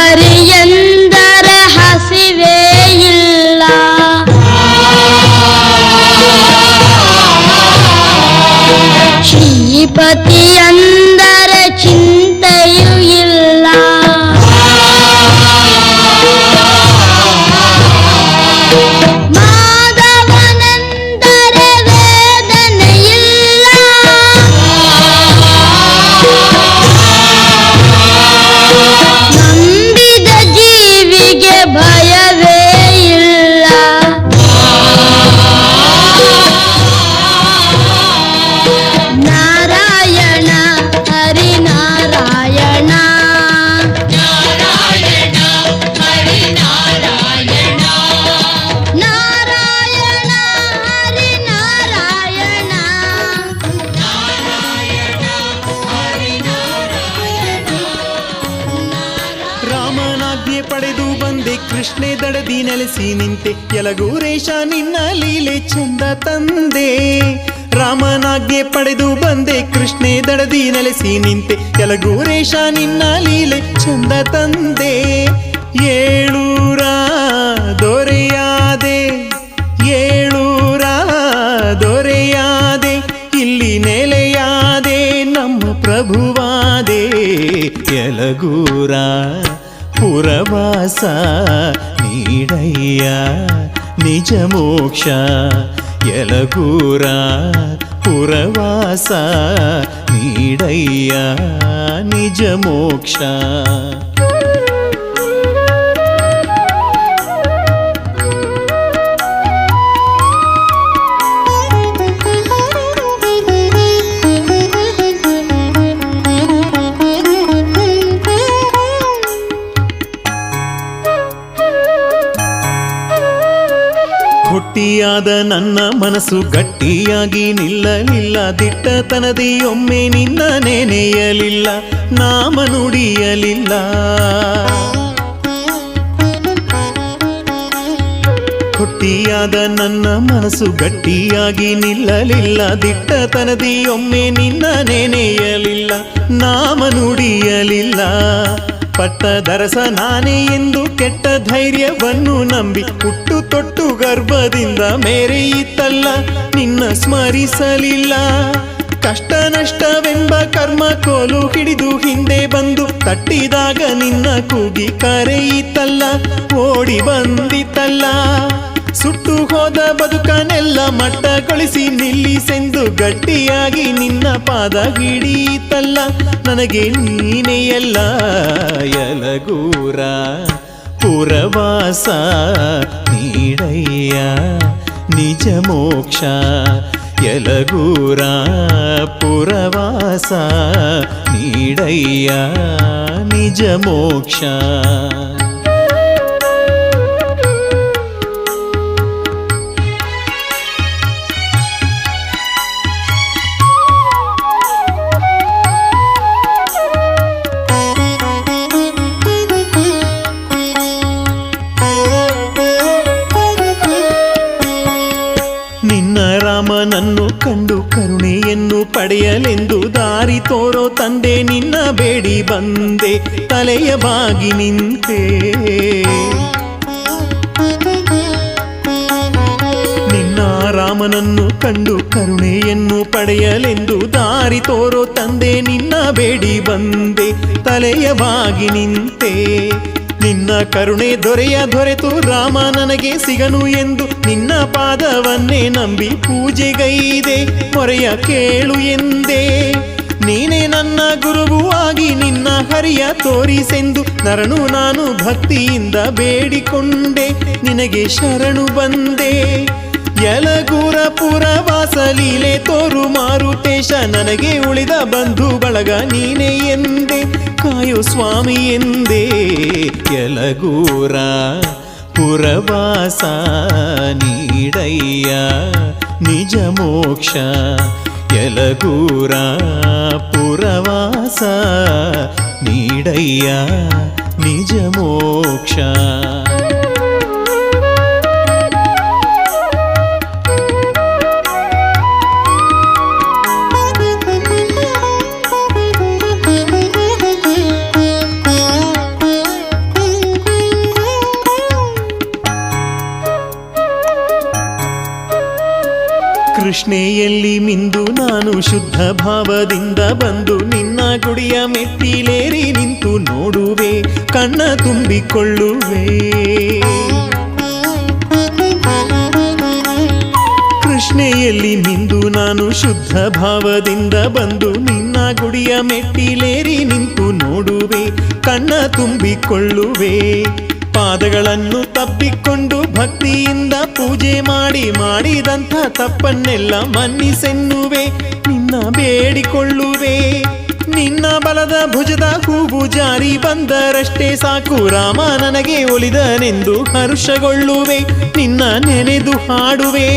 ಹರಿಹರಿಯಂದರ ಹಸಿವೇ ಇಲ್ಲ, ಶ್ರೀಪತಿಯಂದರ ಚಿಂತೆಯೂ ಇಲ್ಲ. ಮಾಧವನೆಂದರೆ ವೇದನೆ ಇಲ್ಲ, ನಂಬಿದ ಜೀವಿಗೆ ಭಯವೇ ಇಲ್ಲ. ನಾರಾಯಣ ಹರಿನಾರಾಯಣ, ನಾರಾಯಣ ಹರಿನಾರಾಯಣ, ನಾರಾಯಣ ಹರಿನಾರಾಯಣ, ನಾರಾಯಣ ಹರಿನಾರಾಯಣ. ರಾಮನಾಜ್ಞೆ ಪಡೆದು ಬಂದೆ ಕೃಷ್ಣೆ ದಡದಿ ನೆಲೆಸಿ ನಿಂತೆ, ಯಲಗೂರೇಶ ನಿನ್ನ ಲೀಲೆ ಚಂದ ತಂದೆ. ರಾಮನಾಜ್ಞೆ ಪಡೆದು ಬಂದೆ ಕೃಷ್ಣೆ ದಡದಿ ನೆಲೆಸಿ ನಿಂತೆ, ಯಲಗೂರೇಶ ನಿನ್ನ ಲೀಲೆ ಚಂದ ತಂದೆ. ಏಳೂರ ದೊರೆಯಾದೆ, ಏಳೂರ ದೊರೆಯಾದೆ, ಇಲ್ಲಿ ನೆಲೆಯಾದೆ ನಮ್ಮ ಪ್ರಭುವಾದೆ. ಯಲಗೂರ ಪುರವಾಸ ನೀಡಯ್ಯ ನಿಜ ಮೋಕ್ಷ. ಯಲಗೂರ ಪುರವಾಸ ನೀಡಯ್ಯ ನಿಜ ಮೋಕ್ಷ. ಹುಟ್ಟಿಯಾದ ನನ್ನ ಮನಸ್ಸು ಗಟ್ಟಿಯಾಗಿ ನಿಲ್ಲಲಿಲ್ಲ, ದಿಟ್ಟತನದಿ ಒಮ್ಮೆ ನಿನ್ನ ನೆನೆಯಲಿಲ್ಲ, ನಾಮ ನುಡಿಯಲಿಲ್ಲ. ಹುಟ್ಟಿಯಾದ ನನ್ನ ಮನಸ್ಸು ಗಟ್ಟಿಯಾಗಿ ನಿಲ್ಲಲಿಲ್ಲ, ದಿಟ್ಟತನದಿ ಒಮ್ಮೆ ನಿನ್ನ ನೆನೆಯಲಿಲ್ಲ, ನಾಮ ನುಡಿಯಲಿಲ್ಲ. ಪಟ್ಟದರಸ ನಾನೇ ಎಂದು ಕೆಟ್ಟ ಧೈರ್ಯವನ್ನು ನಂಬಿ ಹುಟ್ಟು ತೊಟ್ಟು ಗರ್ಭದಿಂದ ಮೇರೆಯಿತಲ್ಲ, ನಿನ್ನ ಸ್ಮರಿಸಲಿಲ್ಲ. ಕಷ್ಟ ನಷ್ಟವೆಂಬ ಕರ್ಮ ಕೋಲು ಹಿಡಿದು ಹಿಂದೆ ಬಂದು ತಟ್ಟಿದಾಗ ನಿನ್ನ ಕೂಗಿ ಕರೆಯಿತಲ್ಲ, ಓಡಿ ಬಂದಿತಲ್ಲ. ಸುಟ್ಟು ಹೋದ ಬದುಕನೆಲ್ಲ ಮಟ್ಟಗೊಳಿಸಿ ನಿಲ್ಲಿಸೆಂದು ಗಟ್ಟಿಯಾಗಿ ನಿನ್ನ ಪಾದ ಹಿಡಿಯಿತಲ್ಲ, ನನಗೆ ನೀನೇ ಎಲ್ಲ. ಯಲಗೂರ ಪುರವಾಸ ನೀಡಯ್ಯ ನಿಜ ಮೋಕ್ಷ, ಯಲಗೂರ ಪುರವಾಸ ನೀಡಯ್ಯ ನಿಜ ಮೋಕ್ಷ. ರಾಮನನ್ನು ಕಂಡು ಕರುಣೆಯನ್ನು ಪಡೆಯಲೆಂದು ದಾರಿ ತೋರೋ ತಂದೆ, ನಿನ್ನ ಬೇಡಿ ಬಂದೆ ತಲೆಯ ಬಾಗಿ ನಿಂತೆ. ನಿನ್ನ ರಾಮನನ್ನು ಕಂಡು ಕರುಣೆಯನ್ನು ಪಡೆಯಲೆಂದು ದಾರಿ ತೋರೋ ತಂದೆ, ನಿನ್ನ ಬೇಡಿ ಬಂದೆ ತಲೆಯ ಬಾಗಿ ನಿಂತೆ. ನಿನ್ನ ಕರುಣೆ ದೊರೆತು ರಾಮ ನನಗೆ ಸಿಗನು ಎಂದು ನಿನ್ನ ಪಾದವನ್ನೇ ನಂಬಿ ಪೂಜೆಗೈದೆ, ಮೊರೆಯ ಕೇಳು ಎಂದೇ. ನೀನೇ ನನ್ನ ಗುರುವು ಆಗಿ ನಿನ್ನ ಹರಿಯ ತೋರಿಸೆಂದು ನರನು ನಾನು ಭಕ್ತಿಯಿಂದ ಬೇಡಿಕೊಂಡೆ, ನಿನಗೆ ಶರಣು ಬಂದೆ. ಯಲಗೂರ ಪುರವಾಸ ಲೀಲೆ ತೋರು ಮಾರುತೇಶ, ನನಗೆ ಉಳಿದ ಬಂಧು ಬಳಗ ನೀನೇ ಎಂದೆ, ಕಾಯೋ ಸ್ವಾಮಿ ಎಂದೇ. ಯಲಗೂರ ಪುರವಾಸ ನೀಡಯ್ಯ ನಿಜ ಮೋಕ್ಷ, ಯಲಗೂರ ಪುರವಾಸ ನೀಡಯ್ಯ ನಿಜ ಮೋಕ್ಷ. ಕೃಷ್ಣೆಯಲ್ಲಿ ಮಿಂದು ನಾನು ಶುದ್ಧ ಭಾವದಿಂದ ಬಂದು ನಿನ್ನ ಗುಡಿಯ ಮೆಟ್ಟಿಲೇರಿ ನಿಂತು ನೋಡುವೆ, ಕಣ್ಣ ತುಂಬಿಕೊಳ್ಳುವೆ. ಕೃಷ್ಣೆಯಲ್ಲಿ ಮಿಂದು ನಾನು ಶುದ್ಧ ಭಾವದಿಂದ ಬಂದು ನಿನ್ನ ಗುಡಿಯ ಮೆಟ್ಟಿಲೇರಿ ನಿಂತು ನೋಡುವೆ, ಕಣ್ಣ ತುಂಬಿಕೊಳ್ಳುವೆ. ಪಾದಗಳನ್ನು ತಬ್ಬಿಕೊಂಡು ಭಕ್ತಿಯಿಂದ ಪೂಜೆ ಮಾಡಿದಂಥ ತಪ್ಪನ್ನೆಲ್ಲ ಮನ್ನಿಸೆನ್ನುವೆ, ನಿನ್ನ ಬೇಡಿಕೊಳ್ಳುವೆ. ನಿನ್ನ ಬಲದ ಭುಜದ ಹೂವು ಜಾರಿ ಬಂದರಷ್ಟೇ ಸಾಕು, ರಾಮ ನನಗೆ ಒಲಿದನೆಂದು ಹರ್ಷಗೊಳ್ಳುವೆ, ನಿನ್ನ ನೆನೆದು ಹಾಡುವೆ.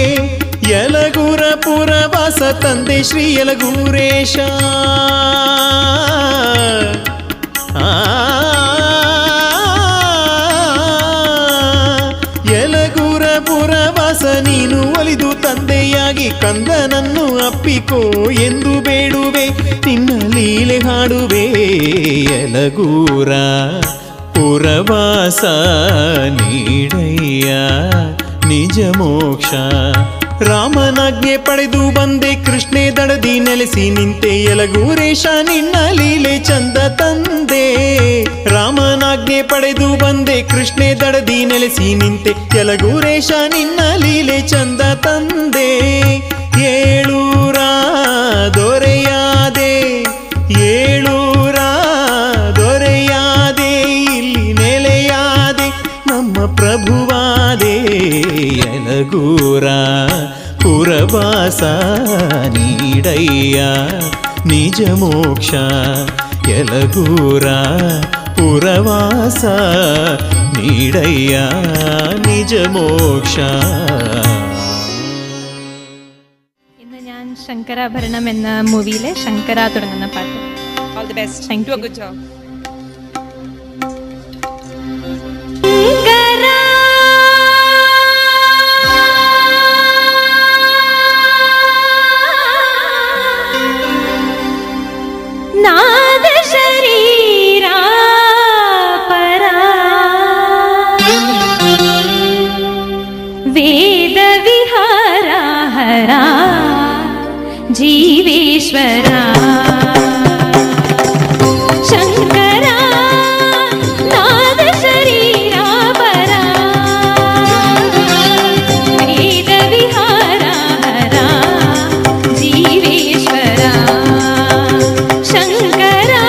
ಯಲಗೂರ ಪುರವಾಸ ತಂದೆ ಶ್ರೀ ಯಲಗೂರೇಶ, ಯಲಗೂರ ಪುರವಾಸ ನೀನು ಒಲಿದು ತಂದೆಯಾಗಿ ಕಂದನನ್ನು ಅಪ್ಪಿಕೋ ಎಂದು ಬೇಡುವೆ, ನಿನ್ನ ಲೀಲೆ ಹಾಡುವೆ. ಯಲಗೂರ ಪುರವಾಸ ನೀಡಯ್ಯ ನಿಜ ಮೋಕ್ಷ, ರಾಮನಾಜ್ಞೆ ಪಡೆದು ಬಂದೆ ಕೃಷ್ಣೆ ದಡದಿ ನೆಲೆಸಿ ನಿಂತೆ, ಯಲಗೂರೇಶ ನಿನ್ನ ಲೀಲೆ ಚಂದ ತಂದೆ. ರಾಮನಾಜ್ಞೆ ಪಡೆದು ಬಂದೆ ಕೃಷ್ಣೆ ದಡದಿ ನೆಲೆಸಿ ನಿಂತೆ, ಯಲಗೂರೇಶ ನಿನ್ನ ಲೀಲೆ ಚಂದ ತಂದೆ. ಏಳೂರ ದೊರೆಯಾದೆ, ಏಳೂರ ದೊರೆಯಾದೆ, ಇಲ್ಲಿ ನೆಲೆಯಾದೆ, ನಮ್ಮ ಪ್ರಭುವಾದೆ. ಯಲಗೂರ ಪುರವಾಸ ನೀಡಯ್ಯ ನಿಜ ಮೋಕ್ಷ, ಯಲಗೂರ ಪುರವಾಸ ನೀಡಯ್ಯ ನಿಜ ಮೋಕ್ಷ. ശങ്കരാഭരണം എന്ന മൂവിയിലെ ശങ്കര തുടങ്ങുന്ന പാട്ട്. All the best. Thank you. Do a good job. నాద శరీరా పరా వేద విహారా హరా జీవేశ్వరా శంకరా నాద శరీరా పరా వేద విహారా హరా జీవేశ్వరా శంకరా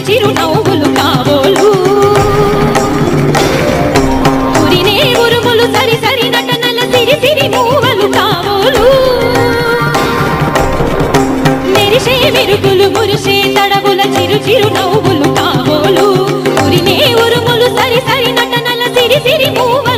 చిరు నవ్వులు కావోలు ఉరినే ఉరుములు సరి సరి నటనల సిరి సిరి మూవలు కావోలు మెరిసే మెరుగులు మురిసే తడవుల చిరు చిరు నవ్వులు కావోలు ఉరినే ఉరుములు సరి సరి నటనల సిరి సిరి మూవలు